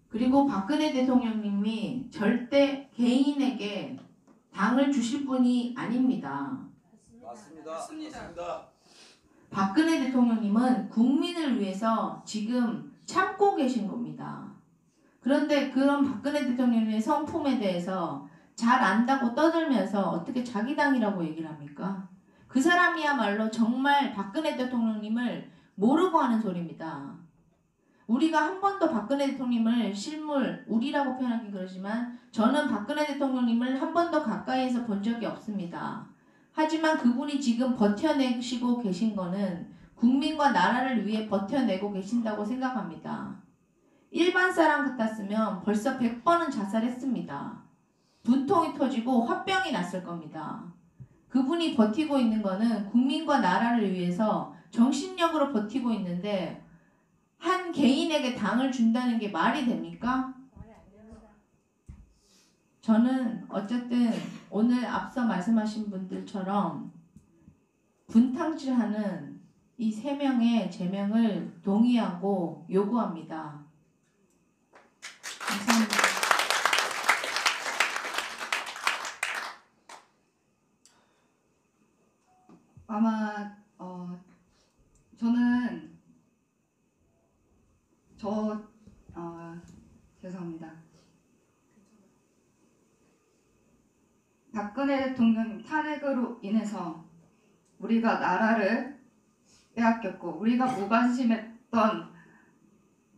그리고 박근혜 대통령님이 절대 개인에게 당을 주실 분이 아닙니다. 맞습니다. 박근혜 대통령님은 국민을 위해서 지금 참고 계신 겁니다. 그런데 그런 박근혜 대통령의 성품에 대해서 잘 안다고 떠들면서 어떻게 자기 당이라고 얘기를 합니까? 그 사람이야말로 정말 박근혜 대통령님을 모르고 하는 소리입니다. 우리가 한 번도 박근혜 대통령님을 실물, 우리라고 표현하긴 그러지만 저는 박근혜 대통령님을 한 번도 가까이에서 본 적이 없습니다. 하지만 그분이 지금 버텨내시고 계신 거는 국민과 나라를 위해 버텨내고 계신다고 생각합니다. 일반 사람 같았으면 벌써 100번은 자살했습니다. 분통이 터지고 화병이 났을 겁니다. 그분이 버티고 있는 거는 국민과 나라를 위해서 정신력으로 버티고 있는데 한 개인에게 당을 준다는 게 말이 됩니까? 저는 어쨌든 오늘 앞서 말씀하신 분들처럼 분탕질하는 이 3명의 제명을 동의하고 요구합니다. 감사합니다. 아마 저는 죄송합니다. 박근혜 대통령 탄핵으로 인해서 우리가 나라를 빼앗겼고 우리가 무관심했던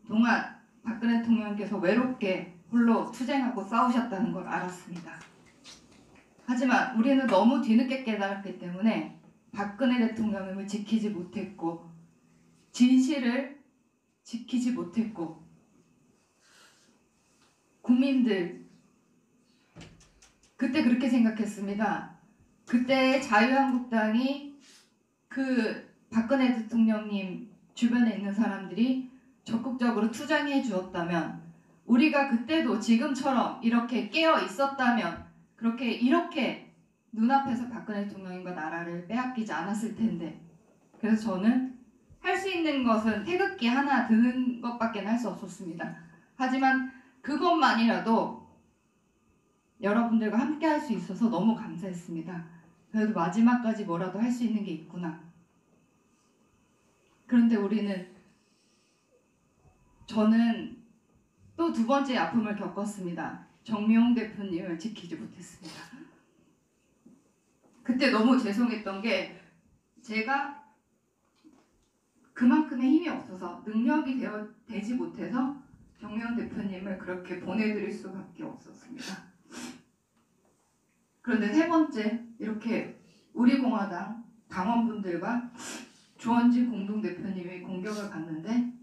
동안 박근혜 대통령께서 외롭게 홀로 투쟁하고 싸우셨다는 걸 알았습니다. 하지만 우리는 너무 뒤늦게 깨달았기 때문에 박근혜 대통령을 지키지 못했고 진실을 지키지 못했고 국민들 그때 그렇게 생각했습니다. 그때 자유한국당이 그 박근혜 대통령님 주변에 있는 사람들이 적극적으로 투쟁해 주었다면 우리가 그때도 지금처럼 이렇게 깨어 있었다면 이렇게 눈앞에서 박근혜 대통령과 나라를 빼앗기지 않았을 텐데 그래서 저는 할 수 있는 것은 태극기 하나 드는 것밖에 할 수 없었습니다. 하지만 그것만이라도 여러분들과 함께 할 수 있어서 너무 감사했습니다. 그래도 마지막까지 뭐라도 할 수 있는 게 있구나. 그런데 저는 또 2번째 아픔을 겪었습니다. 정미홍 대표님을 지키지 못했습니다. 그때 너무 죄송했던 게 제가 그만큼의 힘이 없어서 능력이 되지 못해서 정미홍 대표님을 그렇게 보내드릴 수밖에 없었습니다. 그런데 3번째 이렇게 우리공화당 당원분들과 주원진 공동대표님이 공격을 받는데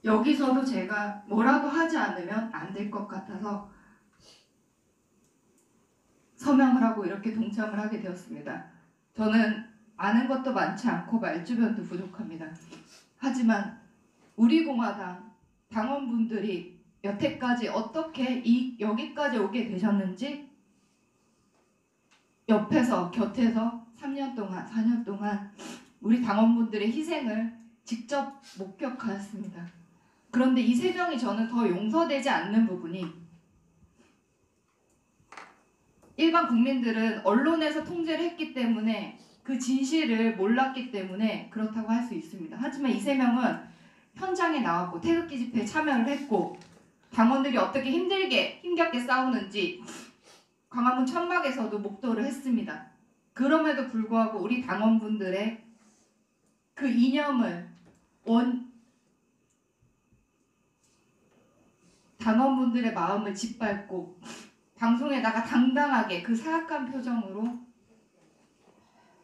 여기서도 제가 뭐라도 하지 않으면 안 될 것 같아서 서명을 하고 이렇게 동참을 하게 되었습니다. 저는 아는 것도 많지 않고 말주변도 부족합니다. 하지만 우리공화당 당원분들이 여태까지 어떻게 여기까지 오게 되셨는지 옆에서 곁에서 3년 동안 4년 동안 우리 당원분들의 희생을 직접 목격하였습니다. 그런데 이 3명이 저는 더 용서되지 않는 부분이 일반 국민들은 언론에서 통제를 했기 때문에 그 진실을 몰랐기 때문에 그렇다고 할 수 있습니다. 하지만 이 3명은 현장에 나왔고 태극기 집회에 참여를 했고 당원들이 어떻게 힘겹게 싸우는지 광화문 천막에서도 목도를 했습니다. 그럼에도 불구하고 우리 당원분들의 그 이념을 당원분들의 마음을 짓밟고 방송에다가 당당하게 그 사악한 표정으로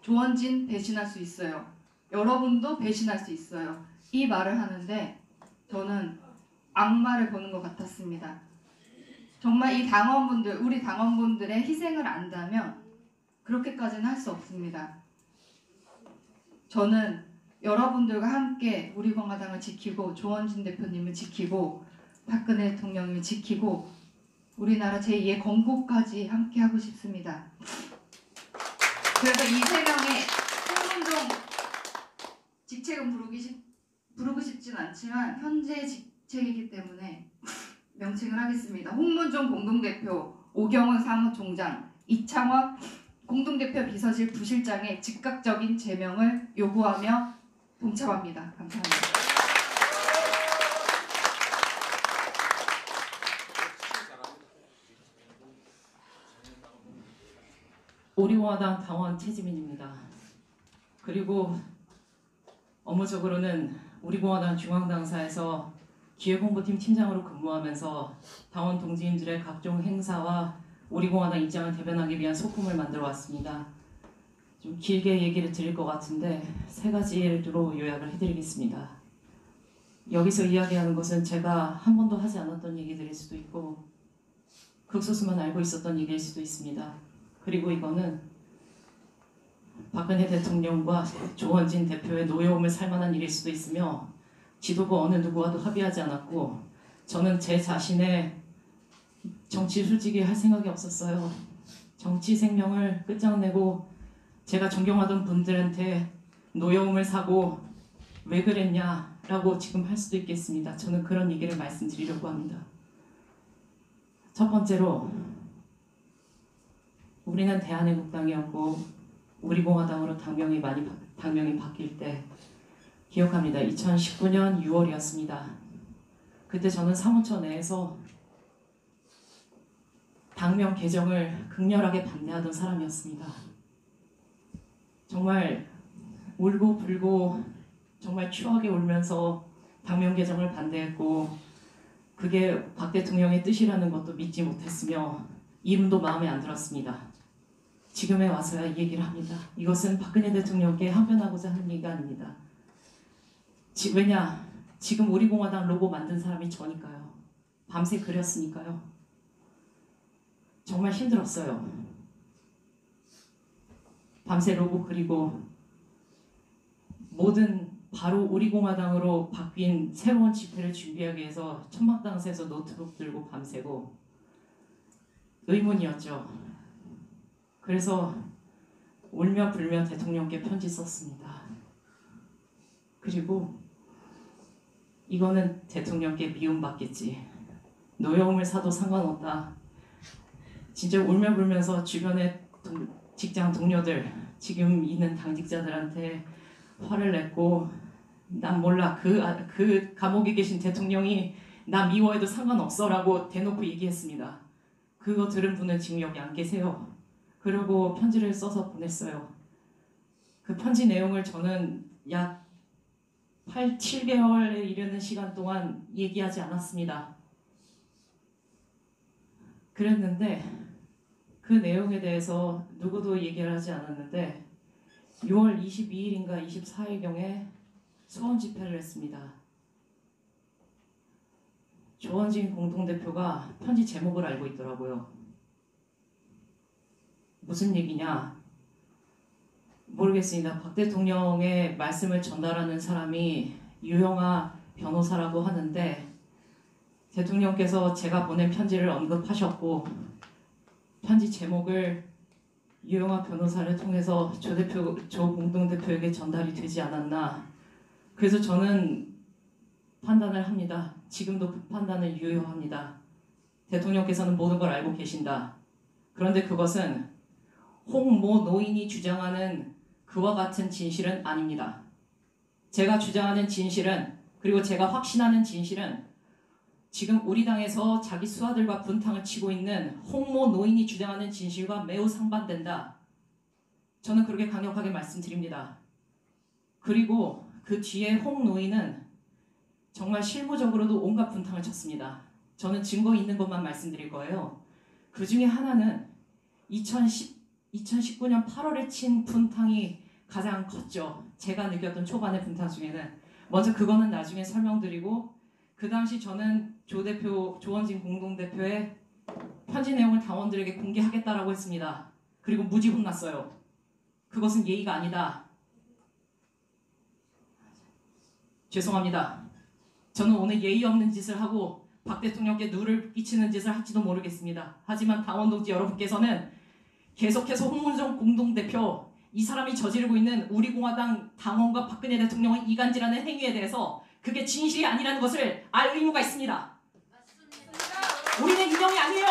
조원진 배신할 수 있어요. 여러분도 배신할 수 있어요. 이 말을 하는데 저는 악마를 보는 것 같았습니다. 정말 이 당원분들, 우리 당원분들의 희생을 안다면 그렇게까지는 할 수 없습니다. 저는 여러분들과 함께 우리공화당을 지키고 조원진 대표님을 지키고 박근혜 대통령을 지키고 우리나라 제2의 건국까지 함께 하고 싶습니다. 그래서 이 3명의 홍문종 직책은 부르고 싶진 않지만 현재 직책이기 때문에 명칭을 하겠습니다. 홍문종 공동대표, 오경원 사무총장, 이창원 공동대표 비서실 부실장의 즉각적인 제명을 요구하며 동참합니다. 감사합니다. 우리공화당 당원 최지민입니다. 그리고 업무적으로는 우리공화당 중앙당사에서 기획홍보팀 팀장으로 근무하면서 당원 동지님들의 각종 행사와 우리공화당 입장을 대변하기 위한 소품을 만들어 왔습니다. 좀 길게 얘기를 드릴 것 같은데 3가지로 요약을 해드리겠습니다. 여기서 이야기하는 것은 제가 한 번도 하지 않았던 얘기들일 수도 있고 극소수만 알고 있었던 얘기일 수도 있습니다. 그리고 이거는 박근혜 대통령과 조원진 대표의 노여움을 살만한 일일 수도 있으며 지도부 어느 누구와도 합의하지 않았고 저는 제 자신의 정치 솔직히 할 생각이 없었어요. 정치 생명을 끝장내고 제가 존경하던 분들한테 노여움을 사고 왜 그랬냐라고 지금 할 수도 있겠습니다. 저는 그런 얘기를 말씀드리려고 합니다. 첫 번째로 우리는 대한애국당이었고 우리공화당으로 당명이 바뀔 때 기억합니다. 2019년 6월이었습니다. 그때 저는 사무처 내에서 당명 개정을 극렬하게 반대하던 사람이었습니다. 정말 울고 불고 정말 추하게 울면서 당명 개정을 반대했고 그게 박 대통령의 뜻이라는 것도 믿지 못했으며 이름도 마음에 안 들었습니다. 지금에 와서야 이 얘기를 합니다. 이것은 박근혜 대통령께 항변하고자 하는 얘기가 아닙니다. 왜냐? 지금 우리공화당 로고 만든 사람이 저니까요. 밤새 그렸으니까요. 정말 힘들었어요. 밤새 로고 그리고 모든 바로 우리공화당으로 바뀐 새로운 집회를 준비하기 위해서 천막당에서 노트북 들고 밤새고 의문이었죠. 그래서 울며 불며 대통령께 편지 썼습니다. 그리고 이거는 대통령께 미움받겠지. 노여움을 사도 상관없다. 진짜 울며 불면서 주변의 직장 동료들, 지금 있는 당직자들한테 화를 냈고 난 몰라. 그 감옥에 계신 대통령이 나 미워해도 상관없어라고 대놓고 얘기했습니다. 그거 들은 분은 지금 여기 안 계세요. 그리고 편지를 써서 보냈어요. 그 편지 내용을 저는 약 7개월에 이르는 시간 동안 얘기하지 않았습니다. 그랬는데 그 내용에 대해서 누구도 얘기를 하지 않았는데 6월 22일인가 24일경에 수원 집회를 했습니다. 조원진 공동대표가 편지 제목을 알고 있더라고요. 무슨 얘기냐? 모르겠습니다. 박 대통령의 말씀을 전달하는 사람이 유영아 변호사라고 하는데 대통령께서 제가 보낸 편지를 언급하셨고 편지 제목을 유영아 변호사를 통해서 조 공동대표에게 전달이 되지 않았나. 그래서 저는 판단을 합니다. 지금도 그 판단을 유효합니다. 대통령께서는 모든 걸 알고 계신다. 그런데 그것은 홍모 노인이 주장하는 그와 같은 진실은 아닙니다. 제가 주장하는 진실은, 그리고 제가 확신하는 진실은 지금 우리 당에서 자기 수하들과 분탕을 치고 있는 홍모 노인이 주장하는 진실과 매우 상반된다. 저는 그렇게 강력하게 말씀드립니다. 그리고 그 뒤에 홍 노인은 정말 실무적으로도 온갖 분탕을 쳤습니다. 저는 증거 있는 것만 말씀드릴 거예요. 그 중에 하나는 2019년 8월에 친 분탕이 가장 컸죠. 제가 느꼈던 초반의 분탕 중에는. 먼저 그거는 나중에 설명드리고, 그 당시 저는 조원진 공동대표의 편지 내용을 당원들에게 공개하겠다라고 했습니다. 그리고 무지 혼났어요. 그것은 예의가 아니다. 죄송합니다. 저는 오늘 예의 없는 짓을 하고 박 대통령께 누를 끼치는 짓을 할지도 모르겠습니다. 하지만 당원 동지 여러분께서는 계속해서 홍문정 공동대표, 이 사람이 저지르고 있는 우리공화당 당원과 박근혜 대통령의 이간질하는 행위에 대해서 그게 진실이 아니라는 것을 알 의무가 있습니다. 우리는 인형이 아니에요.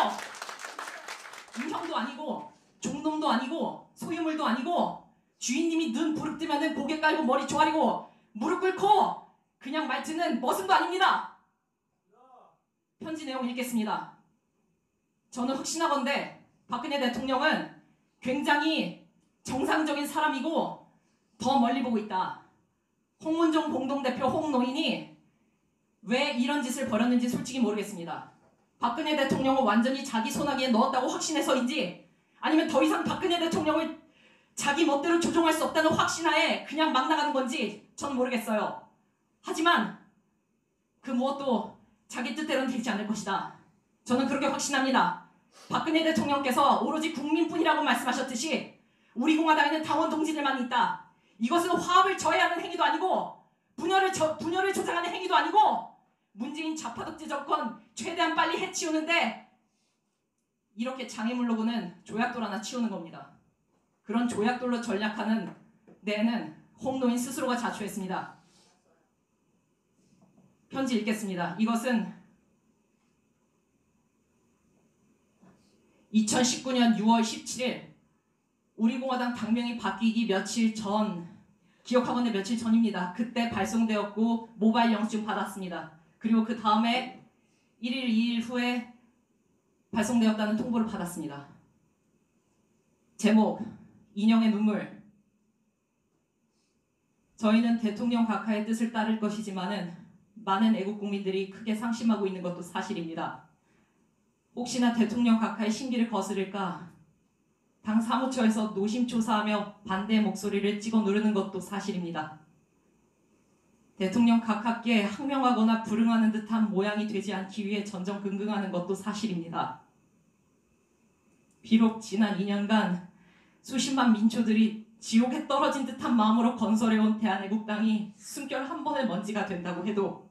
사람도 아니고 종놈도 아니고 소유물도 아니고 주인님이 눈 부릅뜨면은 고개 깔고 머리 조아리고 무릎 꿇고 그냥 말 듣는 머슴도 아닙니다. 편지 내용 읽겠습니다. 저는 확신하건대 박근혜 대통령은 굉장히 정상적인 사람이고 더 멀리 보고 있다. 홍문종 공동대표 홍노인이 왜 이런 짓을 벌였는지 솔직히 모르겠습니다. 박근혜 대통령을 완전히 자기 손아귀에 넣었다고 확신해서인지 아니면 더 이상 박근혜 대통령을 자기 멋대로 조종할 수 없다는 확신하에 그냥 막 나가는 건지 전 모르겠어요. 하지만 그 무엇도 자기 뜻대로는 되지 않을 것이다. 저는 그렇게 확신합니다. 박근혜 대통령께서 오로지 국민뿐이라고 말씀하셨듯이 우리 공화당에는 당원 동지들만 있다. 이것은 화합을 저해하는 행위도 아니고 분열을 조장하는 행위도 아니고 문재인 좌파독재 정권 최대한 빨리 해치우는데 이렇게 장애물로고는 조약돌 하나 치우는 겁니다. 그런 조약돌로 전략하는 데에는 홍노인 스스로가 자초했습니다. 편지 읽겠습니다. 이것은 2019년 6월 17일 우리공화당 당명이 바뀌기 며칠 전, 기억하건대 며칠 전입니다. 그때 발송되었고 모바일 영수증 받았습니다. 그리고 그 다음에 1일, 2일 후에 발송되었다는 통보를 받았습니다. 제목, 인형의 눈물. 저희는 대통령 각하의 뜻을 따를 것이지만은 많은 애국 국민들이 크게 상심하고 있는 것도 사실입니다. 혹시나 대통령 각하의 심기를 거스를까 당 사무처에서 노심초사하며 반대 목소리를 찍어 누르는 것도 사실입니다. 대통령 각하께 항명하거나 불응하는 듯한 모양이 되지 않기 위해 전전긍긍하는 것도 사실입니다. 비록 지난 2년간 수십만 민초들이 지옥에 떨어진 듯한 마음으로 건설해온 대한애국당이 숨결 한 번의 먼지가 된다고 해도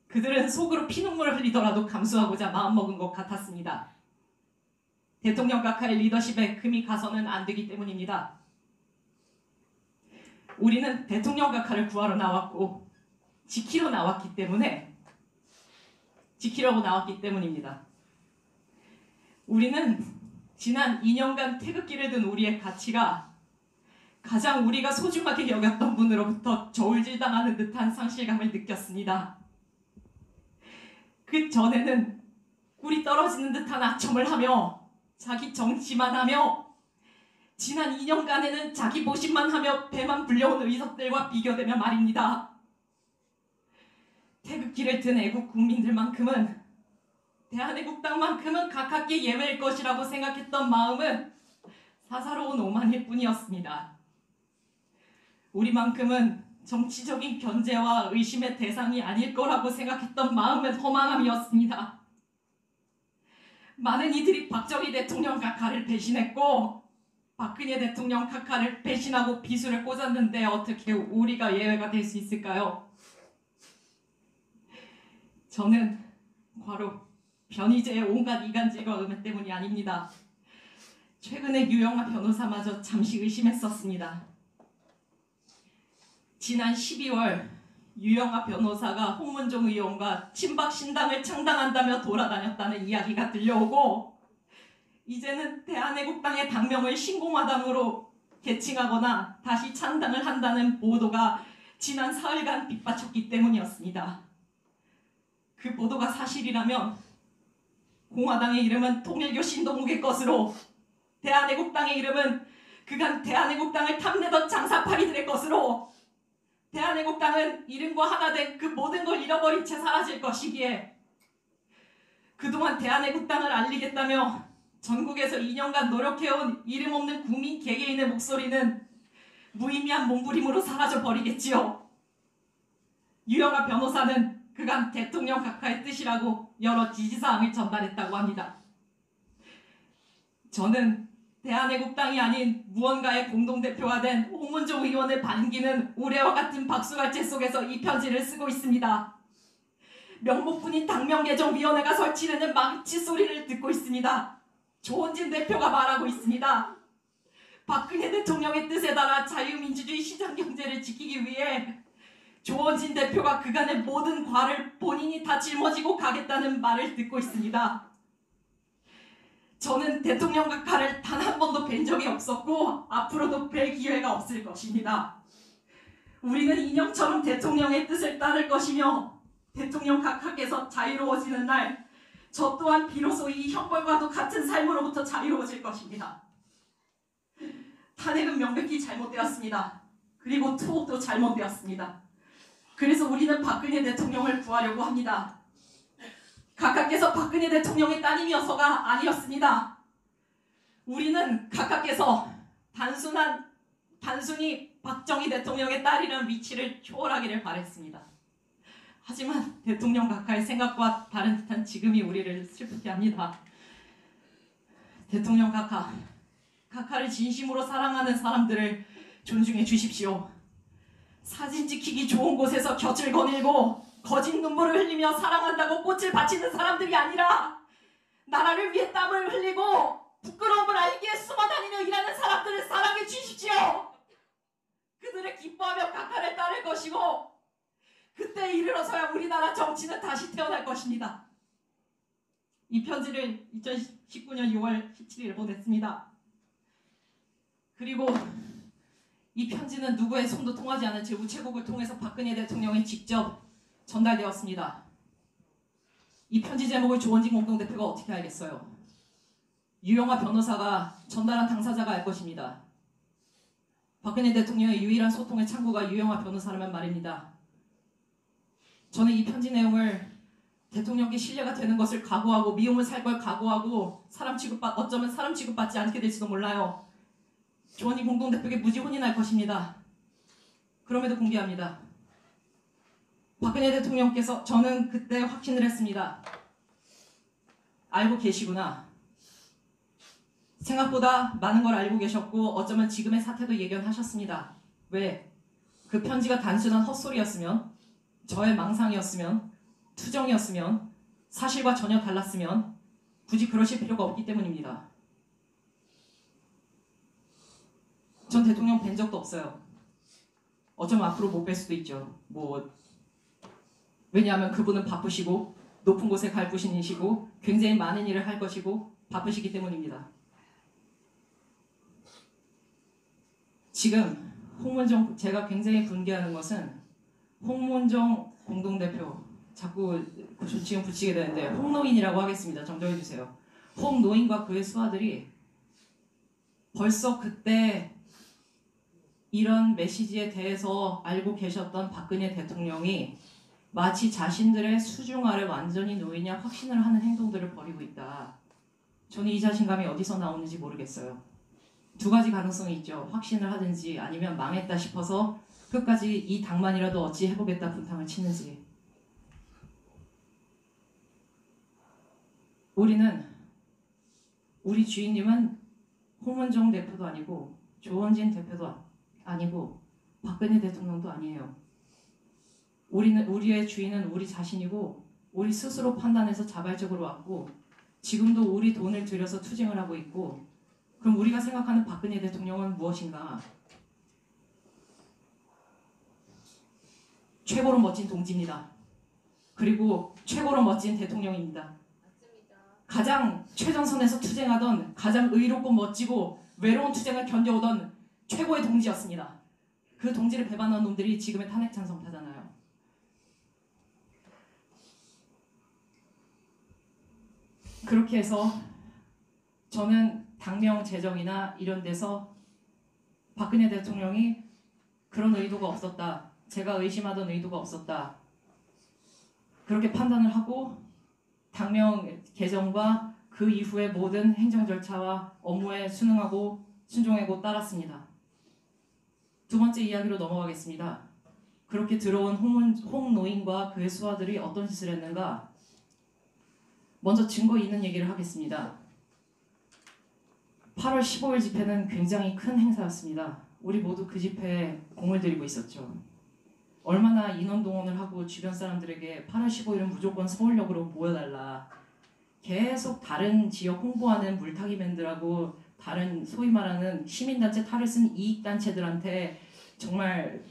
그들은 속으로 피눈물을 흘리더라도 감수하고자 마음먹은 것 같았습니다. 대통령 각하의 리더십에 금이 가서는 안 되기 때문입니다. 우리는 대통령 각하를 구하러 나왔고 지키러 나왔기 때문입니다. 우리는 지난 2년간 태극기를 든 우리의 가치가 가장 우리가 소중하게 여겼던 분으로부터 저울질당하는 듯한 상실감을 느꼈습니다. 그 전에는 꿀이 떨어지는 듯한 아첨을 하며 자기 정치만 하며 지난 2년간에는 자기 모심만 하며 배만 불려온 의석들과 비교되며 말입니다. 태극기를 든 애국 국민들만큼은 대한애국당만큼은 가깝게 예외일 것이라고 생각했던 마음은 사사로운 오만일 뿐이었습니다. 우리만큼은 정치적인 견제와 의심의 대상이 아닐 거라고 생각했던 마음은 허망함이었습니다. 많은 이들이 박정희 대통령 각하를 배신했고 박근혜 대통령 각하를 배신하고 비수를 꽂았는데 어떻게 우리가 예외가 될 수 있을까요? 저는 바로 변희재의 온갖 이간질과 음해 때문이 아닙니다. 최근에 유영아 변호사마저 잠시 의심했었습니다. 지난 12월 유영아 변호사가 홍문종 의원과 친박 신당을 창당한다며 돌아다녔다는 이야기가 들려오고 이제는 대한애국당의 당명을 신공화당으로 개칭하거나 다시 창당을 한다는 보도가 지난 사흘간 빗받쳤기 때문이었습니다. 그 보도가 사실이라면 공화당의 이름은 통일교 신동욱의 것으로 대한애국당의 이름은 그간 대한애국당을 탐내던 장사파리들의 것으로 대한애국당은 이름과 하나 된 그 모든 걸 잃어버린 채 사라질 것이기에 그동안 대한애국당을 알리겠다며 전국에서 2년간 노력해온 이름 없는 국민 개개인의 목소리는 무의미한 몸부림으로 사라져버리겠지요. 유영아 변호사는 그간 대통령 각하의 뜻이라고 여러 지시사항을 전달했다고 합니다. 저는 대한애국당이 아닌 무언가의 공동대표가 된 홍문종 의원을 반기는 올해와 같은 박수갈채 속에서 이 편지를 쓰고 있습니다. 명목뿐인 당명개정위원회가 설치되는 망치 소리를 듣고 있습니다. 조원진 대표가 말하고 있습니다. 박근혜 대통령의 뜻에 따라 자유민주주의 시장경제를 지키기 위해 조원진 대표가 그간의 모든 과를 본인이 다 짊어지고 가겠다는 말을 듣고 있습니다. 저는 대통령 각하를 단 한 번도 뵌 적이 없었고 앞으로도 뵐 기회가 없을 것입니다. 우리는 인형처럼 대통령의 뜻을 따를 것이며 대통령 각하께서 자유로워지는 날 저 또한 비로소 이 형벌과도 같은 삶으로부터 자유로워질 것입니다. 탄핵은 명백히 잘못되었습니다. 그리고 투옥도 잘못되었습니다. 그래서 우리는 박근혜 대통령을 구하려고 합니다. 각하께서 박근혜 대통령의 따님이어서가 아니었습니다. 우리는 각하께서 단순히 박정희 대통령의 딸이라는 위치를 초월하기를 바랬습니다. 하지만 대통령 각하의 생각과 다른 듯한 지금이 우리를 슬프게 합니다. 대통령 각하를 진심으로 사랑하는 사람들을 존중해 주십시오. 사진 찍히기 좋은 곳에서 곁을 거닐고 거짓 눈물을 흘리며 사랑한다고 꽃을 바치는 사람들이 아니라 나라를 위해 땀을 흘리고 부끄러움을 알기에 숨어다니며 일하는 사람들을 사랑해 주십시오. 그들을 기뻐하며 각하를 따를 것이고 그때에 이르러서야 우리나라 정치는 다시 태어날 것입니다. 이 편지를 2019년 6월 17일에 보냈습니다. 그리고 이 편지는 누구의 손도 통하지 않은 제 우체국을 통해서 박근혜 대통령에 직접 전달되었습니다. 이 편지 제목을 조원진 공동대표가 어떻게 알겠어요? 유영하 변호사가 전달한 당사자가 알 것입니다. 박근혜 대통령의 유일한 소통의 창구가 유영하 변호사라면 말입니다. 저는 이 편지 내용을 대통령께 신뢰가 되는 것을 각오하고 미움을 살 걸 각오하고 어쩌면 사람 취급받지 않게 될지도 몰라요. 조원진 공동대표에게 무지 혼이 날 것입니다. 그럼에도 공개합니다. 박근혜 대통령께서 저는 그때 확신을 했습니다. 알고 계시구나. 생각보다 많은 걸 알고 계셨고 어쩌면 지금의 사태도 예견하셨습니다. 왜? 그 편지가 단순한 헛소리였으면 저의 망상이었으면 투정이었으면 사실과 전혀 달랐으면 굳이 그러실 필요가 없기 때문입니다. 전 대통령 뵌 적도 없어요. 어쩌면 앞으로 못 뵐 수도 있죠. 왜냐하면 그분은 바쁘시고 높은 곳에 갈 분이시고 굉장히 많은 일을 할 것이고 바쁘시기 때문입니다. 지금 제가 굉장히 분개하는 것은 홍문종 공동대표 자꾸 지금 붙이게 되는데 홍노인이라고 하겠습니다. 정정해주세요. 홍노인과 그의 수하들이 벌써 그때 이런 메시지에 대해서 알고 계셨던 박근혜 대통령이 마치 자신들의 수중아를 완전히 놓이냐 확신을 하는 행동들을 벌이고 있다. 저는 이 자신감이 어디서 나오는지 모르겠어요. 두 가지 가능성이 있죠. 확신을 하든지 아니면 망했다 싶어서 끝까지 이 당만이라도 어찌 해보겠다 분탕을 치는지. 우리 주인님은 홍문종 대표도 아니고 조원진 대표도 아니고 박근혜 대통령도 아니에요. 우리의 주인은 우리 자신이고 우리 스스로 판단해서 자발적으로 왔고 지금도 우리 돈을 들여서 투쟁을 하고 있고 그럼 우리가 생각하는 박근혜 대통령은 무엇인가? 최고로 멋진 동지입니다. 그리고 최고로 멋진 대통령입니다. 가장 최전선에서 투쟁하던 가장 의롭고 멋지고 외로운 투쟁을 견뎌오던 최고의 동지였습니다. 그 동지를 배반한 놈들이 지금의 탄핵 찬성파잖아요. 그렇게 해서 저는 당명 제정이나 이런 데서 박근혜 대통령이 그런 의도가 없었다. 제가 의심하던 의도가 없었다. 그렇게 판단을 하고 당명 개정과 그 이후의 모든 행정 절차와 업무에 순응하고 순종하고 따랐습니다. 두 번째 이야기로 넘어가겠습니다. 그렇게 들어온 홍노인과 그의 수하들이 어떤 짓을 했는가? 먼저 증거 있는 얘기를 하겠습니다. 8월 15일 집회는 굉장히 큰 행사였습니다. 우리 모두 그 집회에 공을 들이고 있었죠. 얼마나 인원 동원을 하고 주변 사람들에게 8월 15일은 무조건 서울역으로 모여달라. 계속 다른 지역 홍보하는 물타기맨들하고 다른 소위 말하는 시민단체 탈을 쓴 이익단체들한테 정말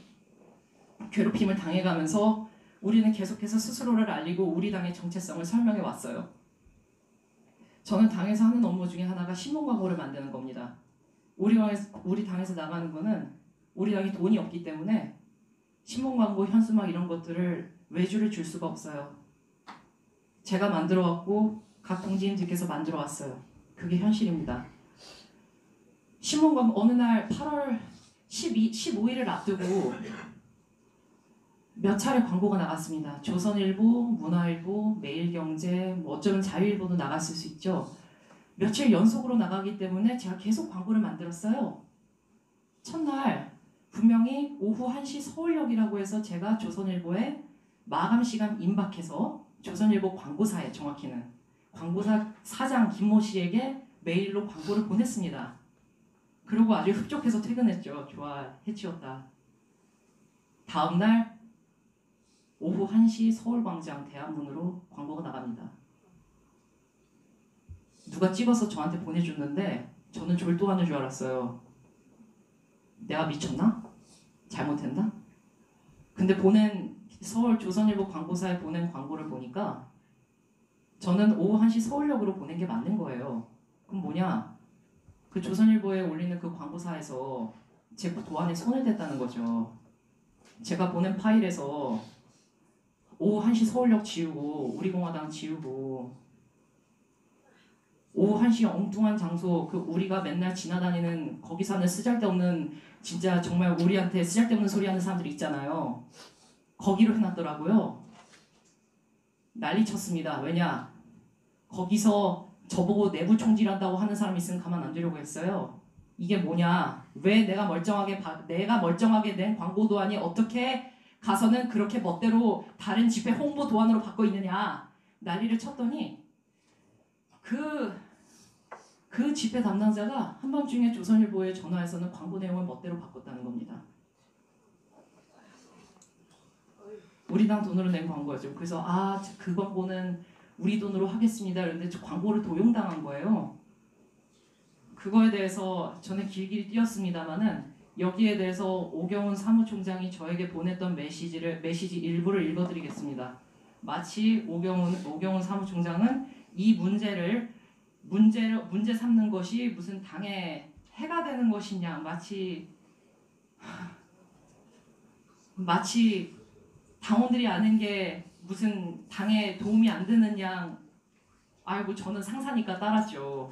괴롭힘을 당해가면서 우리는 계속해서 스스로를 알리고 우리 당의 정체성을 설명해 왔어요. 저는 당에서 하는 업무 중에 하나가 신문 광고를 만드는 겁니다. 우리 당에서 나가는 거는 우리 당이 돈이 없기 때문에 신문 광고, 현수막 이런 것들을 외주를 줄 수가 없어요. 제가 만들어 왔고 각 동지님들께서 만들어 왔어요. 그게 현실입니다. 신문 광고 어느 날 8월 15일을 앞두고 몇 차례 광고가 나갔습니다. 조선일보, 문화일보, 매일경제, 뭐 어쩌면 자유일보도 나갔을 수 있죠. 며칠 연속으로 나가기 때문에 제가 계속 광고를 만들었어요. 첫날 분명히 오후 1시 서울역이라고 해서 제가 조선일보에 마감 시간 임박해서 조선일보 광고사에 정확히는 광고사 사장 김모 씨에게 메일로 광고를 보냈습니다. 그리고 아주 흡족해서 퇴근했죠. 좋아, 해치웠다. 다음날 오후 1시 서울광장 대한문으로 광고가 나갑니다. 누가 찍어서 저한테 보내줬는데 저는 졸도하는 줄 알았어요. 내가 미쳤나? 잘못했나? 근데 서울 조선일보 광고사에 보낸 광고를 보니까 저는 오후 1시 서울역으로 보낸 게 맞는 거예요. 그럼 뭐냐? 그 조선일보에 올리는 그 광고사에서 제 도안에 손을 댔다는 거죠. 제가 보낸 파일에서 오후 1시 서울역 지우고 우리공화당 지우고 오후 1시 엉뚱한 장소 그 우리가 맨날 지나다니는 거기 사는 쓰잘데없는 진짜 정말 우리한테 쓰잘데없는 소리 하는 사람들이 있잖아요. 거기로 해놨더라고요. 난리 쳤습니다. 왜냐? 거기서 저보고 내부 총질한다고 하는 사람이 있으면 가만 안 두려고 했어요. 이게 뭐냐? 왜 내가 멀쩡하게 낸 광고 도안이 어떻게 가서는 그렇게 멋대로 다른 집회 홍보 도안으로 바꿔 있느냐 난리를 쳤더니 그 집회 담당자가 한밤중에 조선일보에 전화해서는 광고 내용을 멋대로 바꿨다는 겁니다. 우리 당 돈으로 낸 광고였죠. 그래서 그 광고는 우리 돈으로 하겠습니다. 그런데 저 광고를 도용당한 거예요. 그거에 대해서 저는 길길이 뛰었습니다마는 여기에 대해서 오경훈 사무총장이 저에게 보냈던 메시지 일부를 읽어드리겠습니다. 마치 오경훈 사무총장은 이 문제 삼는 것이 무슨 당에 해가 되는 것이냐, 마치 당원들이 아는 게 무슨 당에 도움이 안 되는 양 알고 저는 상사니까 따랐죠.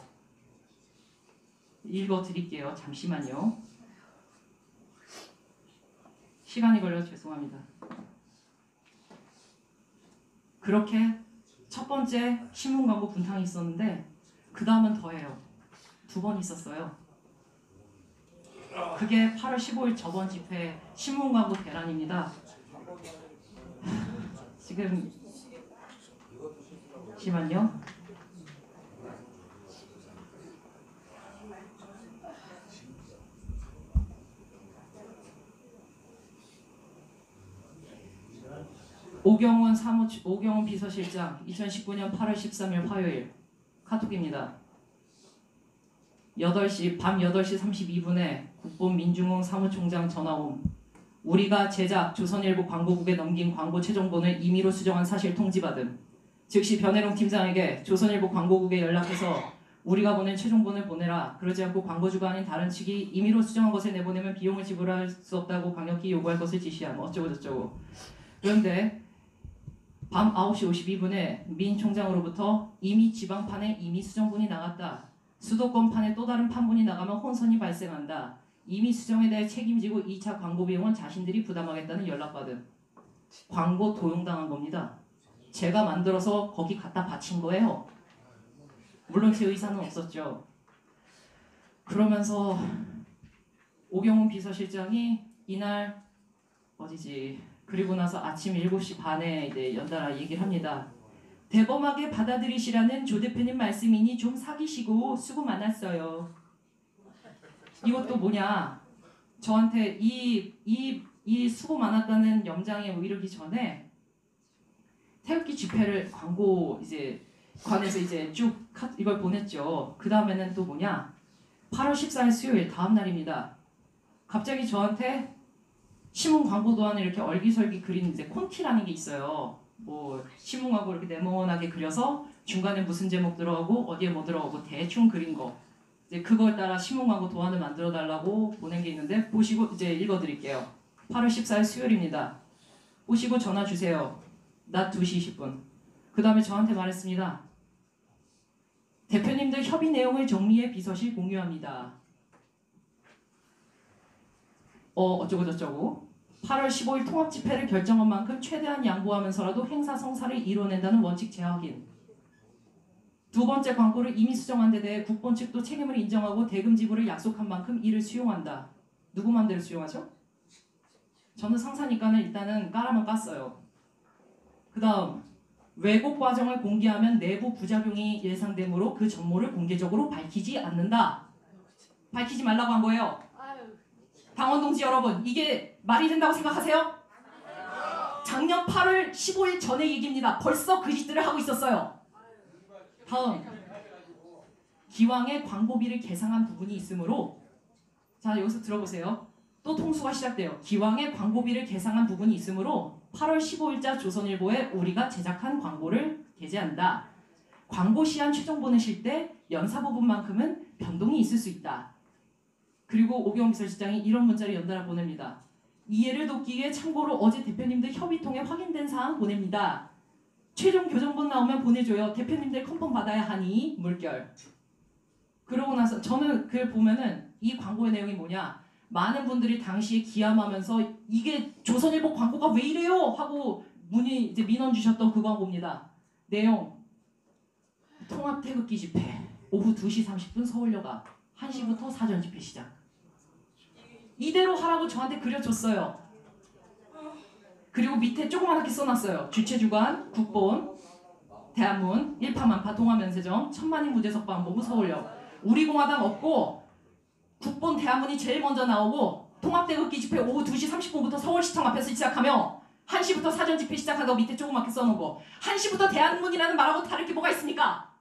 읽어드릴게요. 잠시만요. 시간이 걸려서 죄송합니다. 그렇게 첫 번째 신문 광고 분탕이 있었는데 그 다음은 더해요. 2번 있었어요. 그게 8월 15일 저번 집회 신문 광고 대란입니다. 지금 잠시만요. 오경훈 비서실장 2019년 8월 13일 화요일 카톡입니다. 밤 8시 32분에 국본 민중홍 사무총장 전화옴. 우리가 제작 조선일보 광고국에 넘긴 광고 최종본을 임의로 수정한 사실 통지받음. 즉시 변혜룡 팀장에게 조선일보 광고국에 연락해서 우리가 보낸 최종본을 보내라. 그러지 않고 광고주가 아닌 다른 측이 임의로 수정한 것을 내보내면 비용을 지불할 수 없다고 강력히 요구할 것을 지시함. 어쩌고 저쩌고. 그런데 밤 9시 52분에 민 총장으로부터 이미 지방판에 이미 수정본이 나갔다. 수도권판에 또 다른 판본이 나가면 혼선이 발생한다. 이미 수정에 대해 책임지고 2차 광고 비용은 자신들이 부담하겠다는 연락받음. 광고 도용당한 겁니다. 제가 만들어서 거기 갖다 바친 거예요. 물론 제 의사는 없었죠. 그러면서 오경훈 비서실장이 이날 그리고 나서 아침 7시 반에 이제 연달아 얘기를 합니다. 대범하게 받아들이시라는 조 대표님 말씀이니 좀 사귀시고 수고 많았어요. 이것도 뭐냐? 저한테 이 수고 많았다는 염장에 이르기 전에 태극기 집회를 광고 관에서 쭉 이걸 보냈죠. 그 다음에는 또 뭐냐? 8월 14일 수요일 다음 날입니다. 갑자기 저한테 신문 광고 도안을 이렇게 얼기설기 그린 콘티라는 게 있어요. 뭐 신문 광고 이렇게 네모나게 그려서 중간에 무슨 제목 들어가고 어디에 뭐 들어가고 대충 그린 거. 이제 그거에 따라 신문 광고 도안을 만들어 달라고 보낸 게 있는데 보시고 이제 읽어드릴게요. 8월 14일 수요일입니다. 보시고 전화 주세요. 낮 2시 20분. 그 다음에 저한테 말했습니다. 대표님들 협의 내용을 정리해 비서실 공유합니다. 어쩌고 저쩌고. 8월 15일 통합 집회를 결정한 만큼 최대한 양보하면서라도 행사 성사를 이뤄낸다는 원칙 재확인. 두 번째 광고를 이미 수정한 데 대해 국본 측도 책임을 인정하고 대금 지불을 약속한 만큼 이를 수용한다. 누구 맘대로 수용하죠? 저는 상사니까는 일단은 까라면 깠어요. 그 다음 왜곡 과정을 공개하면 내부 부작용이 예상되므로 그 전모를 공개적으로 밝히지 않는다. 밝히지 말라고 한 거예요. 당원 동지 여러분, 이게 말이 된다고 생각하세요? 작년 8월 15일 전의 얘기입니다. 벌써 그 짓들을 하고 있었어요. 다음, 기왕에 광고비를 계상한 부분이 있으므로, 자 여기서 들어보세요. 또 통수가 시작돼요. 기왕에 광고비를 계상한 부분이 있으므로 8월 15일자 조선일보에 우리가 제작한 광고를 게재한다. 광고 시한 최종 보내실 때 연사 부분만큼은 변동이 있을 수 있다. 그리고 오경원 비서실장이 이런 문자를 연달아 보냅니다. 이해를 돕기 위해 참고로 어제 대표님들 협의 통해 확인된 사항 보냅니다. 최종 교정본 나오면 보내줘요. 대표님들 컨펌 받아야 하니 물결. 그러고 나서 저는 그걸 보면은 이 광고의 내용이 뭐냐. 많은 분들이 당시에 기함하면서 이게 조선일보 광고가 왜 이래요? 하고 이제 민원 주셨던 그 광고입니다. 내용. 통합 태극기 집회. 오후 2시 30분 서울역 앞. 1시부터 사전 집회 시작. 이대로 하라고 저한테 그려줬어요. 그리고 밑에 조그맣게 써놨어요. 주최주관, 국본, 대한문, 일파만파, 동아면세점, 천만인 무대석방법부 서울역. 우리공화당 없고 국본 대한문이 제일 먼저 나오고 통합태극기 집회 오후 2시 30분부터 서울시청 앞에서 시작하며 1시부터 사전 집회 시작한다고 밑에 조그맣게 써놓고 1시부터 대한문이라는 말하고 다를 게 뭐가 있습니까?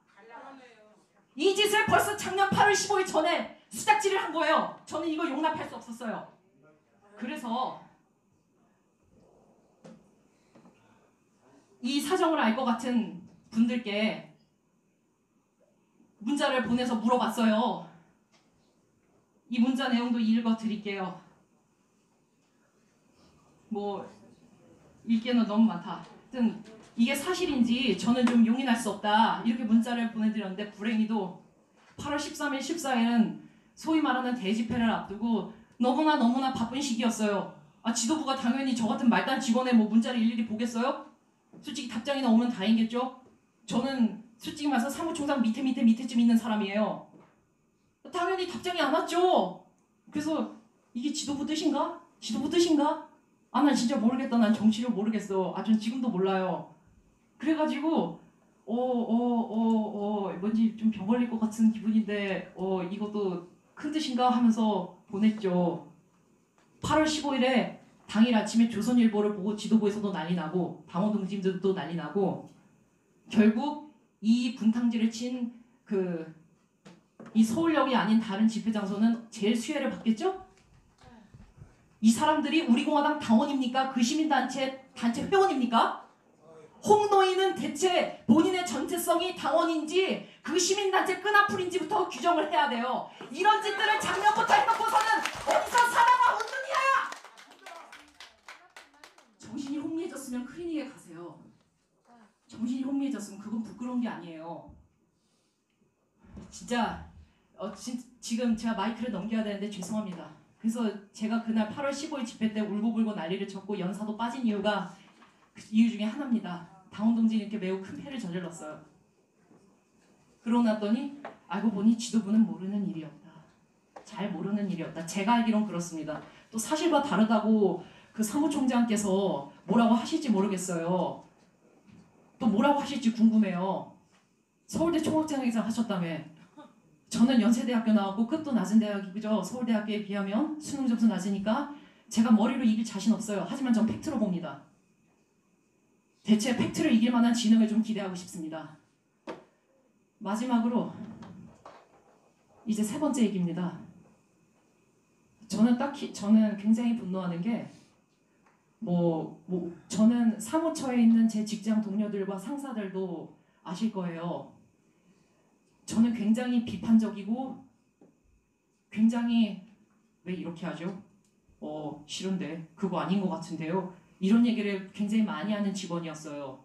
이 짓을 벌써 작년 8월 15일 전에 수작질을 한 거예요. 저는 이거 용납할 수 없었어요. 그래서 이 사정을 알 것 같은 분들께 문자를 보내서 물어봤어요. 이 문자 내용도 읽어드릴게요. 뭐 읽기에는 너무 많다. 하여튼 이게 사실인지 저는 좀 용인할 수 없다. 이렇게 문자를 보내드렸는데 불행히도 8월 13일, 14일은 소위 말하는 대집회를 앞두고 너무나 바쁜 시기였어요. 지도부가 당연히 저 같은 말단 직원의 뭐 문자를 일일이 보겠어요? 솔직히 답장이 나오면 다행이겠죠? 저는 솔직히 말해서 사무총장 밑에쯤 있는 사람이에요. 당연히 답장이 안 왔죠. 그래서 이게 지도부 뜻인가? 지도부 뜻인가? 난 진짜 모르겠다. 난 정치를 모르겠어. 전 지금도 몰라요. 그래가지고 뭔지 좀 병 걸릴 것 같은 기분인데 이것도 큰 뜻인가 하면서 보냈죠. 8월 15일에 당일 아침에 조선일보를 보고 지도부에서도 난리 나고 당원 동지들도 난리 나고 결국 이 분탕질을 친 이 서울역이 아닌 다른 집회 장소는 제일 수혜를 받겠죠? 이 사람들이 우리공화당 당원입니까? 그 시민단체 회원입니까? 홍노인은 대체 본인의 정체성이 당원인지 그 시민단체 끈앞풀인지부터 규정을 해야 돼요. 이런 짓들을 작년부터 해놓고서는 어디서 사람아 웃느냐! 정신이 혼미해졌으면 클리닉에 가세요. 정신이 혼미해졌으면 그건 부끄러운 게 아니에요. 진짜 지금 제가 마이크를 넘겨야 되는데 죄송합니다. 그래서 제가 그날 8월 15일 집회 때 울고불고 난리를 쳤고 연사도 빠진 이유가 그 이유 중에 하나입니다. 당원 동지님께 매우 큰 폐를 저질렀어요. 그러고 났더니 알고 보니 지도부는 모르는 일이었다. 잘 모르는 일이었다. 제가 알기론 그렇습니다. 또 사실과 다르다고 그 사무총장께서 뭐라고 하실지 모르겠어요. 또 뭐라고 하실지 궁금해요. 서울대 총학장에서 하셨다며. 저는 연세대학교 나왔고 급도 낮은 대학이죠. 서울대학교에 비하면 수능 점수 낮으니까 제가 머리로 이길 자신 없어요. 하지만 전 팩트로 봅니다. 대체 팩트를 이길 만한 지능을 좀 기대하고 싶습니다. 마지막으로 이제 세 번째 얘기입니다. 저는 굉장히 분노하는 게 저는 사무처에 있는 제 직장 동료들과 상사들도 아실 거예요. 저는 굉장히 비판적이고 굉장히 왜 이렇게 하죠? 싫은데 그거 아닌 것 같은데요. 이런 얘기를 굉장히 많이 하는 직원이었어요.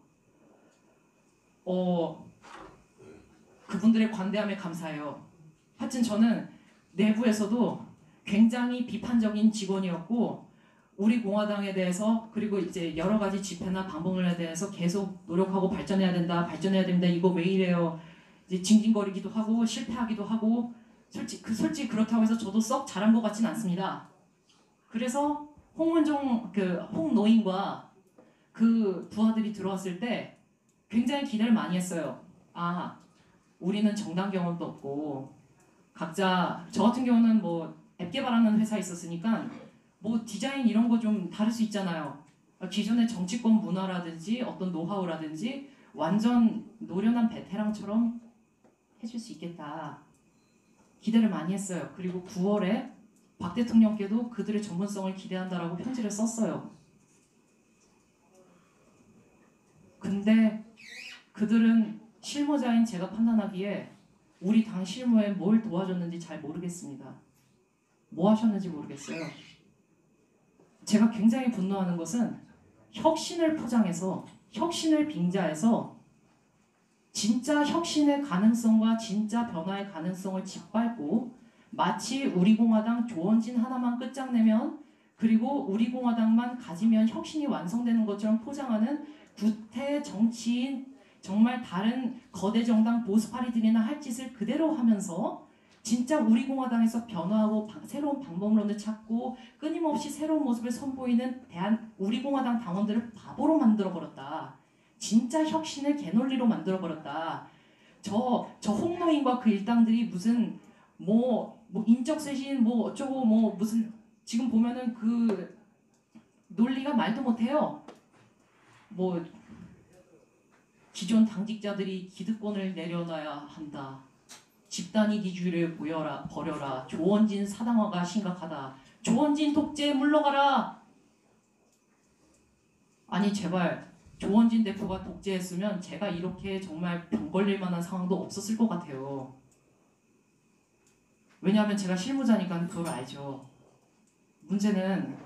그분들의 관대함에 감사해요. 하여튼 저는 내부에서도 굉장히 비판적인 직원이었고 우리 공화당에 대해서 그리고 이제 여러 가지 집회나 방법에 대해서 계속 노력하고 발전해야 됩니다. 이거 왜 이래요? 이제 징징거리기도 하고 실패하기도 하고 솔직히 그렇다고 해서 저도 썩 잘한 것 같진 않습니다. 그래서 홍노인과 그 부하들이 들어왔을 때 굉장히 기대를 많이 했어요. 우리는 정당 경험도 없고 각자 저 같은 경우는 뭐 앱 개발하는 회사에 있었으니까 뭐 디자인 이런 거 좀 다를 수 있잖아요. 기존의 정치권 문화라든지 어떤 노하우라든지 완전 노련한 베테랑처럼 해줄 수 있겠다. 기대를 많이 했어요. 그리고 9월에 박 대통령께도 그들의 전문성을 기대한다라고 편지를 썼어요. 근데 그들은 실무자인 제가 판단하기에 우리 당 실무에 뭘 도와줬는지 잘 모르겠습니다. 뭐 하셨는지 모르겠어요. 제가 굉장히 분노하는 것은 혁신을 포장해서 혁신을 빙자해서 진짜 혁신의 가능성과 진짜 변화의 가능성을 짓밟고 마치 우리공화당 조원진 하나만 끝장내면 그리고 우리공화당만 가지면 혁신이 완성되는 것처럼 포장하는 구태 정치인 정말 다른 거대 정당 보수파리들이나 할 짓을 그대로 하면서 진짜 우리공화당에서 변화하고 새로운 방법론을 찾고 끊임없이 새로운 모습을 선보이는 우리공화당 당원들을 바보로 만들어버렸다. 진짜 혁신을 개논리로 만들어버렸다. 저 홍노인과 그 일당들이 무슨 뭐 인적쇄신 뭐 어쩌고 뭐 무슨 지금 보면은 그 논리가 말도 못해요. 뭐 기존 당직자들이 기득권을 내려놔야 한다. 집단 이기주의를 버려라. 조원진 사당화가 심각하다. 조원진 독재 물러가라. 아니 제발 조원진 대표가 독재했으면 제가 이렇게 정말 병 걸릴 만한 상황도 없었을 것 같아요. 왜냐하면 제가 실무자니까 그걸 알죠. 문제는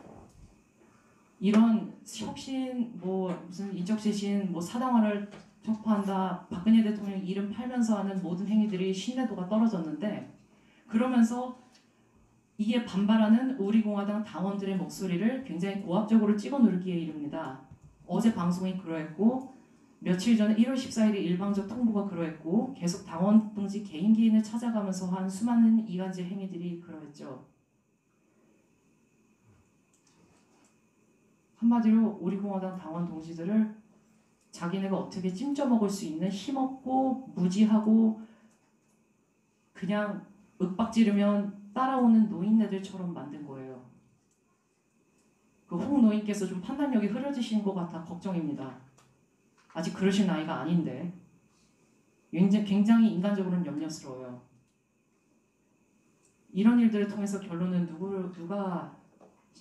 이런 혁신 무슨 인적쇄신 사당화를 촉구한다. 박근혜 대통령 이름 팔면서 하는 모든 행위들이 신뢰도가 떨어졌는데 그러면서 이에 반발하는 우리공화당 당원들의 목소리를 굉장히 고압적으로 찍어 누르기에 이릅니다. 어제 방송이 그러했고 며칠 전에 1월 14일에 일방적 통보가 그러했고 계속 당원 동지 개인을 찾아가면서 한 수많은 이간질 행위들이 그러했죠. 한마디로 우리공화당 당원 동지들을 자기네가 어떻게 찜쪄먹을 수 있는 힘없고 무지하고 그냥 윽박지르면 따라오는 노인네들처럼 만든 거예요. 그 홍노인께서 좀 판단력이 흐려지신 것 같아 걱정입니다. 아직 그러실 나이가 아닌데 굉장히 인간적으로는 염려스러워요. 이런 일들을 통해서 결론은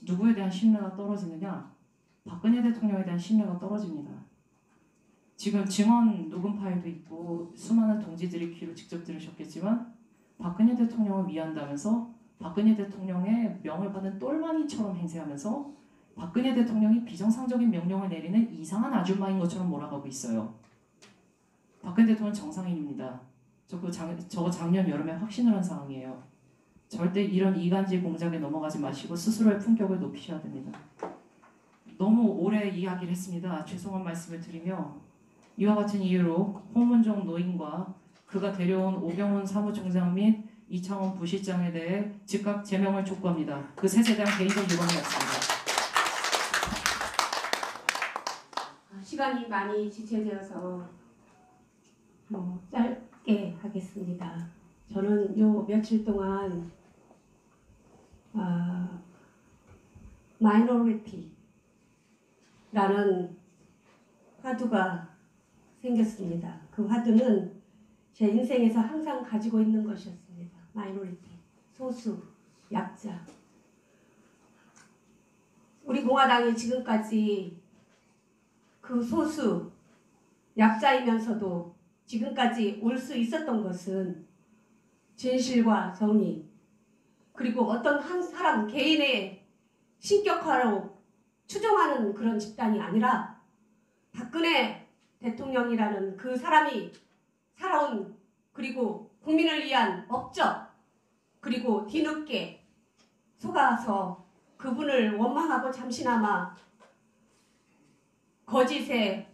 누구에 대한 신뢰가 떨어지느냐? 박근혜 대통령에 대한 신뢰가 떨어집니다. 지금 증언 녹음 파일도 있고 수많은 동지들이 귀로 직접 들으셨겠지만 박근혜 대통령을 위한다면서 박근혜 대통령의 명을 받은 똘마니처럼 행세하면서 박근혜 대통령이 비정상적인 명령을 내리는 이상한 아줌마인 것처럼 몰아가고 있어요. 박근혜 대통령은 정상인입니다. 저거 작년 여름에 확신을 한 상황이에요. 절대 이런 이간질 공작에 넘어가지 마시고 스스로의 품격을 높이셔야 됩니다. 너무 오래 이야기를 했습니다. 죄송한 말씀을 드리며 이와 같은 이유로 홍문종 노인과 그가 데려온 오경훈 사무총장 및 이창원 부실장에 대해 즉각 제명을 촉구합니다. 그 셋에 대한 개인적 유감이었습니다. 시간이 많이 지체되어서 짧게 하겠습니다. 저는 요 며칠 동안 마이너리티라는 화두가 생겼습니다. 그 화두는 제 인생에서 항상 가지고 있는 것이었습니다. 마이너리티, 소수, 약자. 우리 공화당이 지금까지 그 소수, 약자이면서도 지금까지 올 수 있었던 것은 진실과 정의, 그리고 어떤 한 사람 개인의 신격화로 추종하는 그런 집단이 아니라 박근혜 대통령이라는 그 사람이 살아온, 그리고 국민을 위한 업적, 그리고 뒤늦게 속아서 그분을 원망하고 잠시나마 거짓에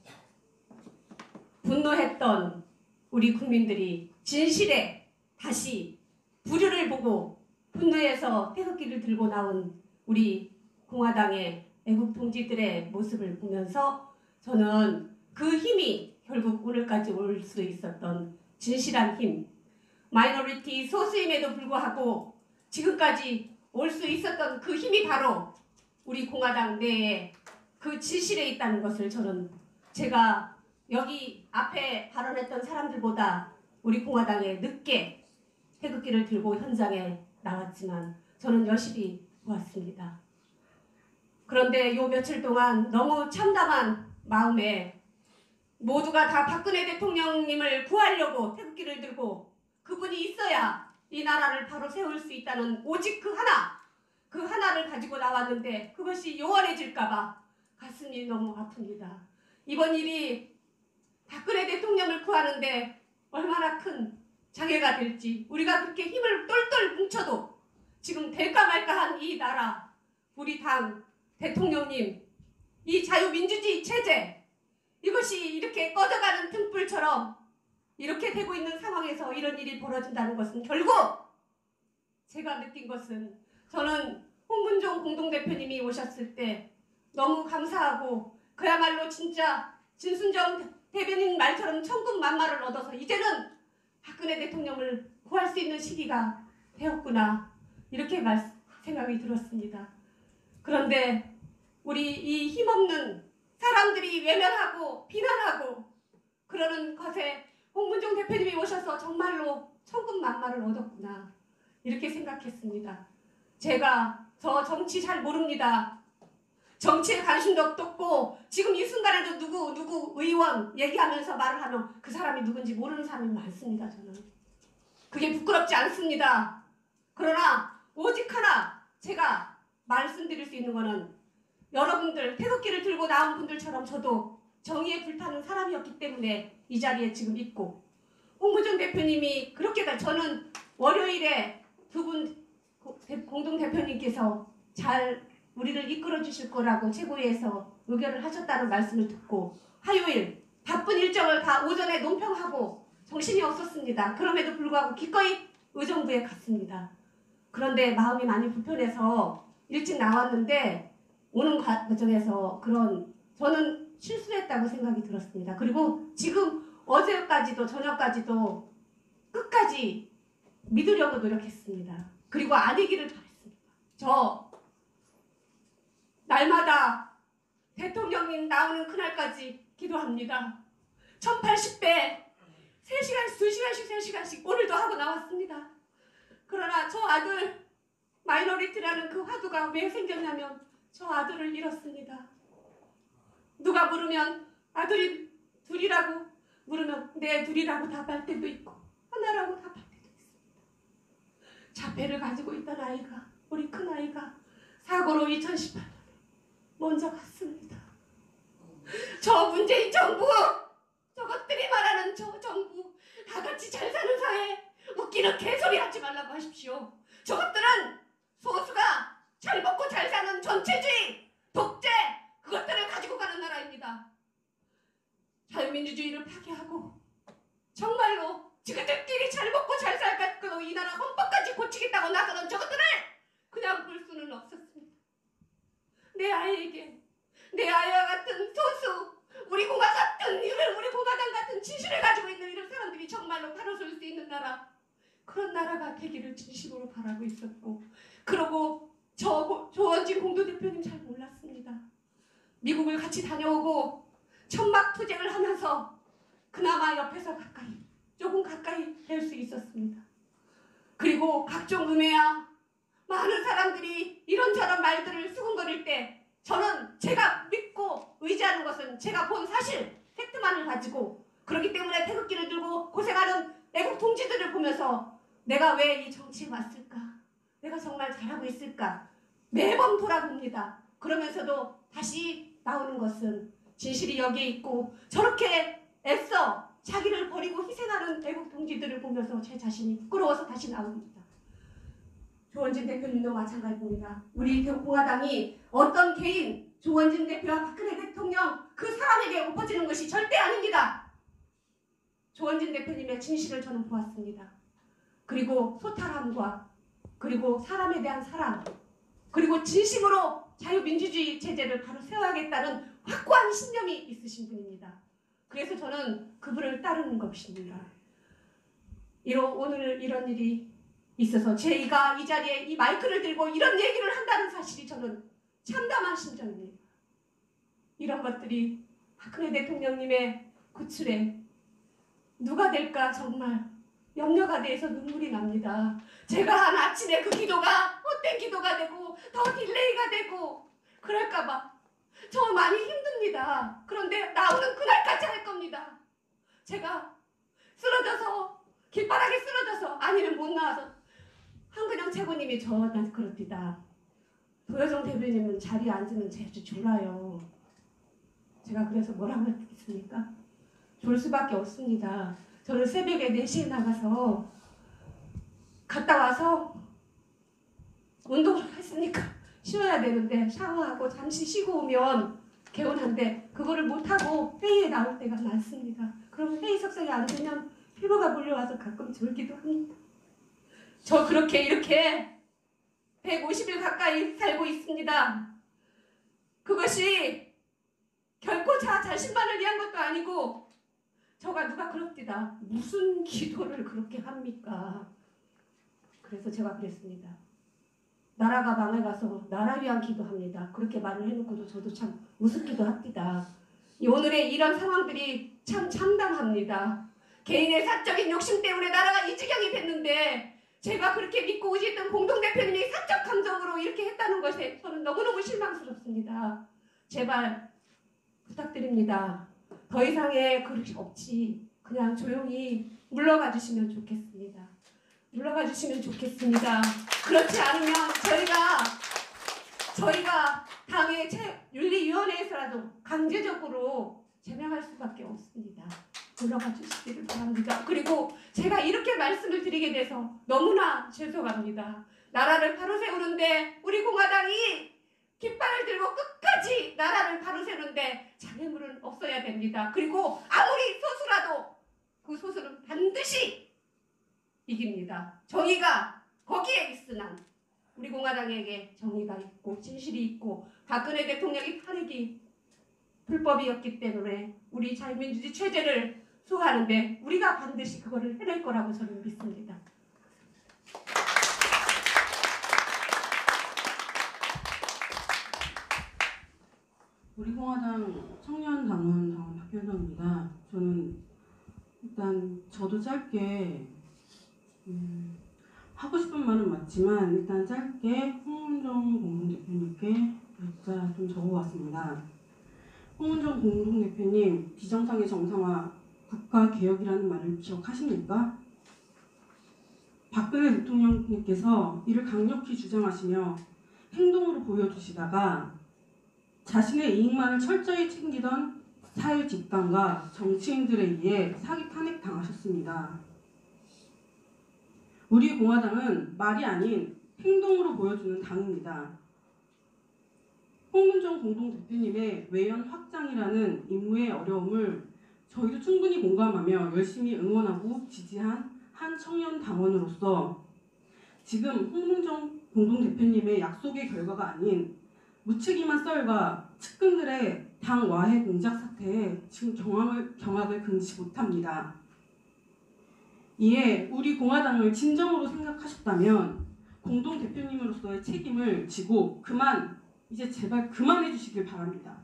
분노했던 우리 국민들이 진실에 다시 부류를 보고 분노해서 태극기를 들고 나온 우리 공화당의 애국 동지들의 모습을 보면서 저는 그 힘이 결국 오늘까지 올 수 있었던 진실한 힘, 마이너리티 소수임에도 불구하고 지금까지 올 수 있었던 그 힘이 바로 우리 공화당 내에 그 진실에 있다는 것을 저는 제가 여기 앞에 발언했던 사람들보다 우리 공화당에 늦게 태극기를 들고 현장에 나왔지만 저는 열심히 보았습니다. 그런데 요 며칠 동안 너무 참담한 마음에 모두가 다 박근혜 대통령님을 구하려고 태극기를 들고 그분이 있어야 이 나라를 바로 세울 수 있다는 오직 그 하나를 가지고 나왔는데 그것이 요원해질까봐 가슴이 너무 아픕니다. 이번 일이 박근혜 대통령을 구하는데 얼마나 큰 장애가 될지, 우리가 그렇게 힘을 똘똘 뭉쳐도 지금 될까 말까한 이 나라, 우리 당 대통령님, 이 자유민주주의 체제, 이것이 이렇게 꺼져가는 등불처럼 이렇게 되고 있는 상황에서 이런 일이 벌어진다는 것은 결국 제가 느낀 것은, 저는 홍문종 공동대표님이 오셨을 때 너무 감사하고 그야말로 진짜 진순정 대변인 말처럼 천군만마를 얻어서 이제는 박근혜 대통령을 구할 수 있는 시기가 되었구나, 이렇게 생각이 들었습니다. 그런데 우리 이 힘없는 사람들이 외면하고 비난하고 그러는 것에 홍문종 대표님이 오셔서 정말로 천군만마를 얻었구나, 이렇게 생각했습니다. 저 정치 잘 모릅니다. 정치에 관심도 없고 지금 이 순간에도 누구 의원 얘기하면서 말을 하면 그 사람이 누군지 모르는 사람이 많습니다. 저는 그게 부끄럽지 않습니다. 그러나 오직 하나 제가 말씀드릴 수 있는 거는, 여러분들 태극기를 들고 나온 분들처럼 저도 정의에 불타는 사람이었기 때문에 이 자리에 지금 있고, 홍문종 대표님이 그렇게, 저는 월요일에 두 분 공동대표님께서 잘 우리를 이끌어 주실 거라고 최고위에서 의결을 하셨다는 말씀을 듣고 화요일 바쁜 일정을 다 오전에 논평하고 정신이 없었습니다. 그럼에도 불구하고 기꺼이 의정부에 갔습니다. 그런데 마음이 많이 불편해서 일찍 나왔는데 오는 과정에서 저는 실수했다고 생각이 들었습니다. 그리고 지금 어제까지도 저녁까지도 끝까지 믿으려고 노력했습니다. 그리고 아니기를 바랬습니다. 저 날마다 대통령님 나오는 그날까지 기도합니다. 1080배 3시간씩 2시간씩 3시간씩 오늘도 하고 나왔습니다. 그러나 저 아들, 마이너리티라는 그 화두가 왜 생겼냐면 저 아들을 잃었습니다. 누가 물으면 아들이 둘이라고 물으면 네 둘이라고 답할 때도 있고 하나라고 답할 때도 있습니다. 자폐를 가지고 있던 아이가, 우리 큰 아이가 사고로 2018년에 먼저 갔습니다. 저 문재인 정부, 저것들이 말하는 저 정부, 다 같이 잘 사는 사회, 웃기는 개소리 하지 말라고 하십시오. 저것들은 소수가 잘 먹고 잘 사는 전체주의, 독재, 그것들을 가지고 가는 나라입니다. 자유민주주의를 파괴하고 정말로 지그들끼리 잘 먹고 잘 살겠고 이 나라 헌법까지 고치겠다고 나서는 저것들을 그냥 볼 수는 없었습니다. 내 아이에게, 내 아이와 같은 소수, 우리 공화당 같은 진실을 가지고 있는 이런 사람들이 정말로 바로 설 수 있는 나라, 그런 나라가 되기를 진심으로 바라고 있었고, 그러고 조원진 공동대표님 잘 몰랐습니다. 미국을 같이 다녀오고 천막 투쟁을 하면서 그나마 옆에서 조금 가까이 될 수 있었습니다. 그리고 각종 음해야 많은 사람들이 이런저런 말들을 수군거릴 때 저는 제가 믿고 의지하는 것은 제가 본 사실, 팩트만을 가지고 그렇기 때문에 태극기를 들고 고생하는 애국 동지들을 보면서 내가 왜 이 정치에 왔을까? 내가 정말 잘하고 있을까? 매번 돌아봅니다. 그러면서도 다시 나오는 것은 진실이 여기에 있고 저렇게 애써 자기를 버리고 희생하는 애국 동지들을 보면서 제 자신이 부끄러워서 다시 나옵니다. 조원진 대표님도 마찬가지입니다. 우리 공화당이 어떤 개인, 조원진 대표와 박근혜 대통령 그 사람에게 엎어지는 것이 절대 아닙니다. 조원진 대표님의 진실을 저는 보았습니다. 그리고 소탈함과 그리고 사람에 대한 사랑 그리고 진심으로 자유민주주의 체제를 바로 세워야겠다는 확고한 신념이 있으신 분입니다. 그래서 저는 그분을 따르는 것입니다. 오늘 이런 일이 있어서 제가 이 자리에 이 마이크를 들고 이런 얘기를 한다는 사실이 저는 참담한 심정입니다. 이런 것들이 박근혜 대통령님의 구출에 누가 될까 정말 염려가 돼서 눈물이 납니다. 제가 한 아침에 그 기도가 헛된 기도가 되고 더 딜레이가 되고 그럴까봐 저 많이 힘듭니다. 그런데 나오는 그날까지 할 겁니다. 제가 쓰러져서 길바닥에 쓰러져서 아니면 못 나와서 한근영 최고님이 저한테 그럽니다. 도여정 대변인은 자리에 앉으면 제주 졸아요. 제가 그래서 뭐라고 했습니까? 졸 수밖에 없습니다. 저는 새벽에 4시에 나가서 갔다 와서 운동을 했으니까 쉬어야 되는데 샤워하고 잠시 쉬고 오면 개운한데 그거를 못하고 회의에 나올 때가 많습니다. 그럼 회의 석상에 앉으면 피로가 몰려와서 가끔 졸기도 합니다. 저 그렇게 이렇게 150일 가까이 살고 있습니다. 그것이 결코 자 자신만을 위한 것도 아니고 저가 누가 그럽디다. 무슨 기도를 그렇게 합니까? 그래서 제가 그랬습니다. 나라가 망해가서 나라 위한 기도합니다. 그렇게 말을 해놓고도 저도 참 우습기도 합니다. 오늘의 이런 상황들이 참 참담합니다. 개인의 사적인 욕심 때문에 나라가 이 지경이 됐는데 제가 그렇게 믿고 의지했던 공동대표님이 사적 감정으로 이렇게 했다는 것에 저는 너무너무 실망스럽습니다. 제발 부탁드립니다. 더 이상의 그릇이 없이 그냥 조용히 물러가 주시면 좋겠습니다. 물러가 주시면 좋겠습니다. 그렇지 않으면 저희가 당의 윤리위원회에서라도 강제적으로 제명할 수밖에 없습니다. 물러가 주시기를 바랍니다. 그리고 제가 이렇게 말씀을 드리게 돼서 너무나 죄송합니다. 나라를 바로 세우는데 우리 공화당이 깃발을 들고 끝까지 나라를 바로 세우는데 장애물은 없어야 됩니다. 그리고 아무리 소수라도 그 소수는 반드시 이깁니다. 정의가 거기에 있으나 우리 공화당에게 정의가 있고 진실이 있고 박근혜 대통령이 탄핵이 불법이었기 때문에 우리 자유민주주의 체제를 수호하는데 우리가 반드시 그거를 해낼 거라고 저는 믿습니다. 우리 공화당 청년당원 박현정입니다. 저는 일단 저도 짧게 하고 싶은 말은 맞지만 일단 짧게 홍문정 공동대표님께 문자 좀 적어왔습니다. 홍문정 공동대표님, 비정상의 정상화, 국가개혁이라는 말을 기억하십니까? 박근혜 대통령님께서 이를 강력히 주장하시며 행동으로 보여주시다가 자신의 이익만을 철저히 챙기던 사회 집단과 정치인들에 의해 사기 탄핵 당하셨습니다. 우리 공화당은 말이 아닌 행동으로 보여주는 당입니다. 홍문정 공동대표님의 외연 확장이라는 임무의 어려움을 저희도 충분히 공감하며 열심히 응원하고 지지한 한 청년 당원으로서 지금 홍문정 공동대표님의 약속의 결과가 아닌 무책임한 썰과 측근들의 당 와해 공작 사태에 지금 경악을 금치 못합니다. 이에 우리 공화당을 진정으로 생각하셨다면 공동대표님으로서의 책임을 지고 이제 제발 그만해 주시길 바랍니다.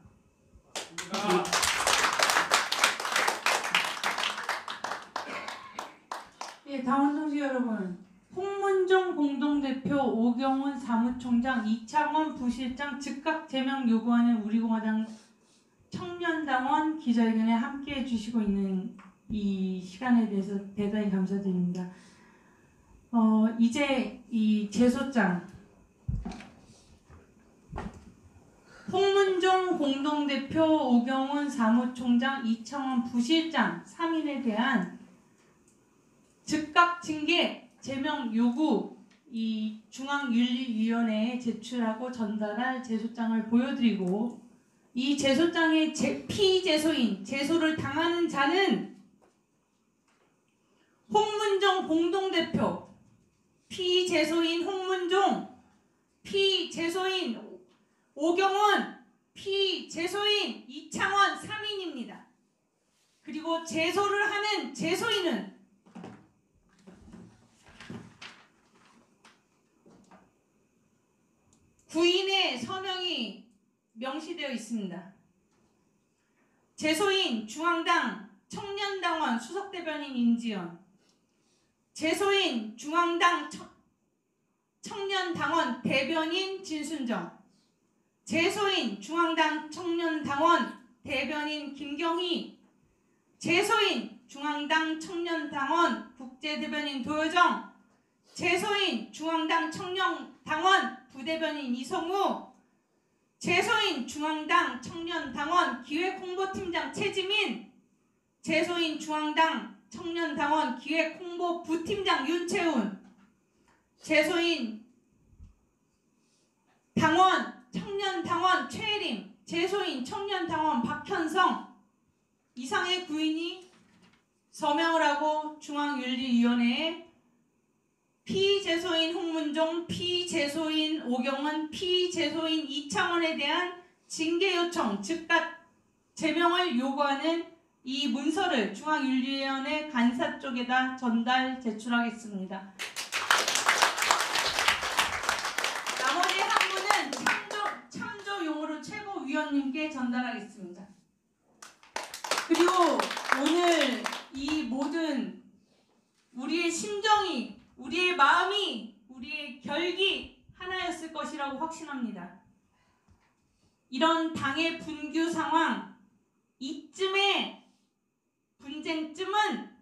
예, 당원 동지 여러분, 홍문정 공동대표, 오경훈 사무총장, 이창원 부실장 즉각 제명 요구하는 우리 공화당 청년당원 기자회견에 함께해 주시고 있는 이 시간에 대해서 대단히 감사드립니다. 이제 이 제소장 홍문종 공동대표, 오경훈 사무총장, 이창원 부실장 3인에 대한 즉각 징계 제명 요구 이 중앙윤리위원회에 제출하고 전달할 제소장을 보여드리고, 이 제소장의 피제소인 제소를 당하는 자는 홍문종 공동대표, 피제소인 홍문종, 피제소인 오경훈, 피제소인 이창원 3인입니다. 그리고 제소를 하는 제소인은 구인의 서명이 명시되어 있습니다. 제소인 중앙당 청년당원 수석대변인 임지연, 제소인 중앙당 청년당원 대변인 진순정, 제소인 중앙당 청년당원 대변인 김경희, 제소인 중앙당 청년당원 국제대변인 도효정, 제소인 중앙당 청년당원 부대변인 이성우, 제소인 중앙당 청년당원 기획홍보팀장 최지민, 제소인 중앙당 청년당원 기획홍보부팀장 윤채훈, 제소인 청년당원 최혜림, 제소인 청년당원 박현성 이상의 구인이 서명을 하고 중앙윤리위원회에 피제소인 홍문종, 피제소인 오경훈, 피제소인 이창원에 대한 징계 요청, 즉각 제명을 요구하는 이 문서를 중앙윤리위원회 간사 쪽에다 전달 제출하겠습니다. 나머지 한 분은 참조용으로 최고위원님께 전달하겠습니다. 그리고 오늘 이 모든 우리의 심정이, 우리의 마음이, 우리의 결기 하나였을 것이라고 확신합니다. 이런 당의 분규 상황, 이쯤의 분쟁쯤은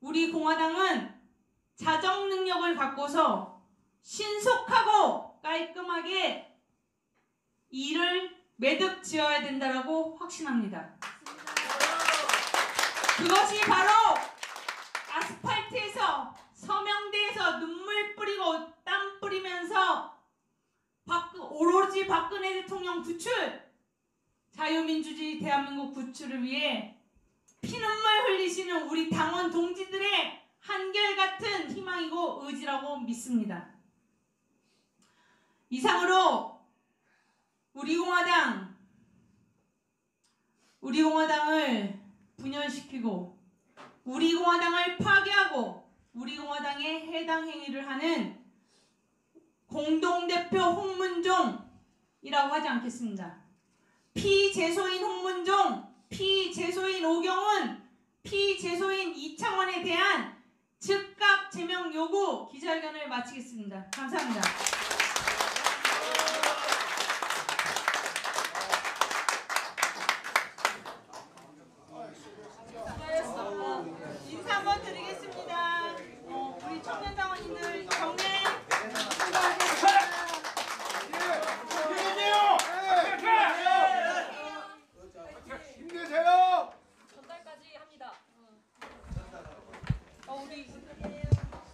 우리 공화당은 자정 능력을 갖고서 신속하고 깔끔하게 일을 매듭 지어야 된다고 확신합니다. 그것이 바로 아스팔트에서, 서명대에서 눈물 뿌리고 땀 뿌리면서 오로지 박근혜 대통령 구출, 자유민주주의 대한민국 구출을 위해 피눈물 흘리시는 우리 당원 동지들의 한결같은 희망이고 의지라고 믿습니다. 이상으로 우리 공화당을 분열시키고 우리 공화당을 파괴하고 우리 공화당에 해당 행위를 하는 공동대표 홍문종이라고 하지 않겠습니다. 피제소인 홍문종, 피제소인 오경훈, 피제소인 이창원에 대한 즉각 제명 요구 기자회견을 마치겠습니다. 감사합니다. 인사 한번 드리겠습니다. 우리 청년당원님들 경례 힘내세요. 전달까지 합니다. 우리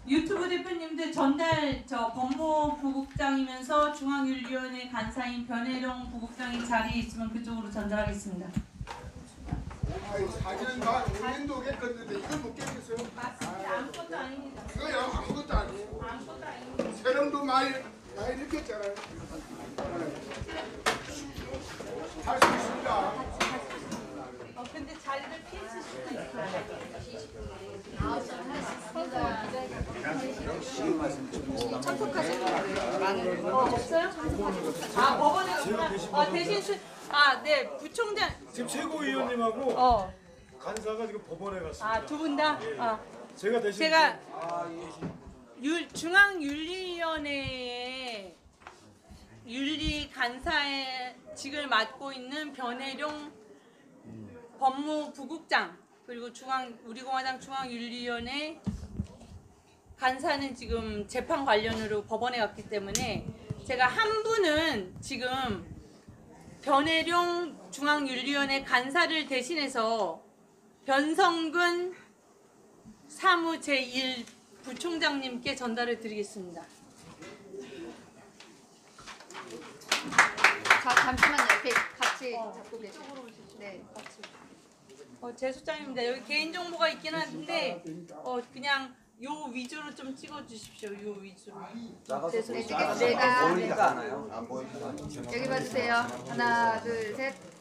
유튜브 대표님들 전달, 법무부국장이면서 중앙윤리위원회 간사인 변혜령 부국장이 자리에 있으면 그쪽으로 전달하겠습니다. 사진은 다 5년도 했었는데 이걸 못 깼겠어요? 맞습니다. 아무것도 아닙니다. 그거요? 아무것도 아니에요. 아무것도 아닙니다. 세령도 많이 느꼈잖아요. 할 수 있습니다. 근데 자리를 피했을 수도 있어요. 없어요? 법원에 대신 네, 부총장 지금 최고위원님하고 간사가 지금 법원에 갔습니다. 두 분 다? 제가 대신 제가 중앙윤리위원회의 윤리 간사의 직을 맡고 있는 변혜룡 법무부국장 그리고 우리 공화당 중앙윤리위원회 간사는 지금 재판 관련으로 법원에 갔기 때문에 제가 한 분은 지금 변혜룡 중앙윤리위원회 간사를 대신해서 변성근 사무 제1 부총장님께 전달을 드리겠습니다. 자, 잠시만 옆에 같이 잡고 계세요. 네. 제 소장입니다. 여기 개인정보가 있긴 한데 그냥 요 위주로 좀 찍어주십시오. 요 위주로. 네, 찍겠습니다. 보이지가 않아요. 여기 봐주세요. 하나, 둘, 셋.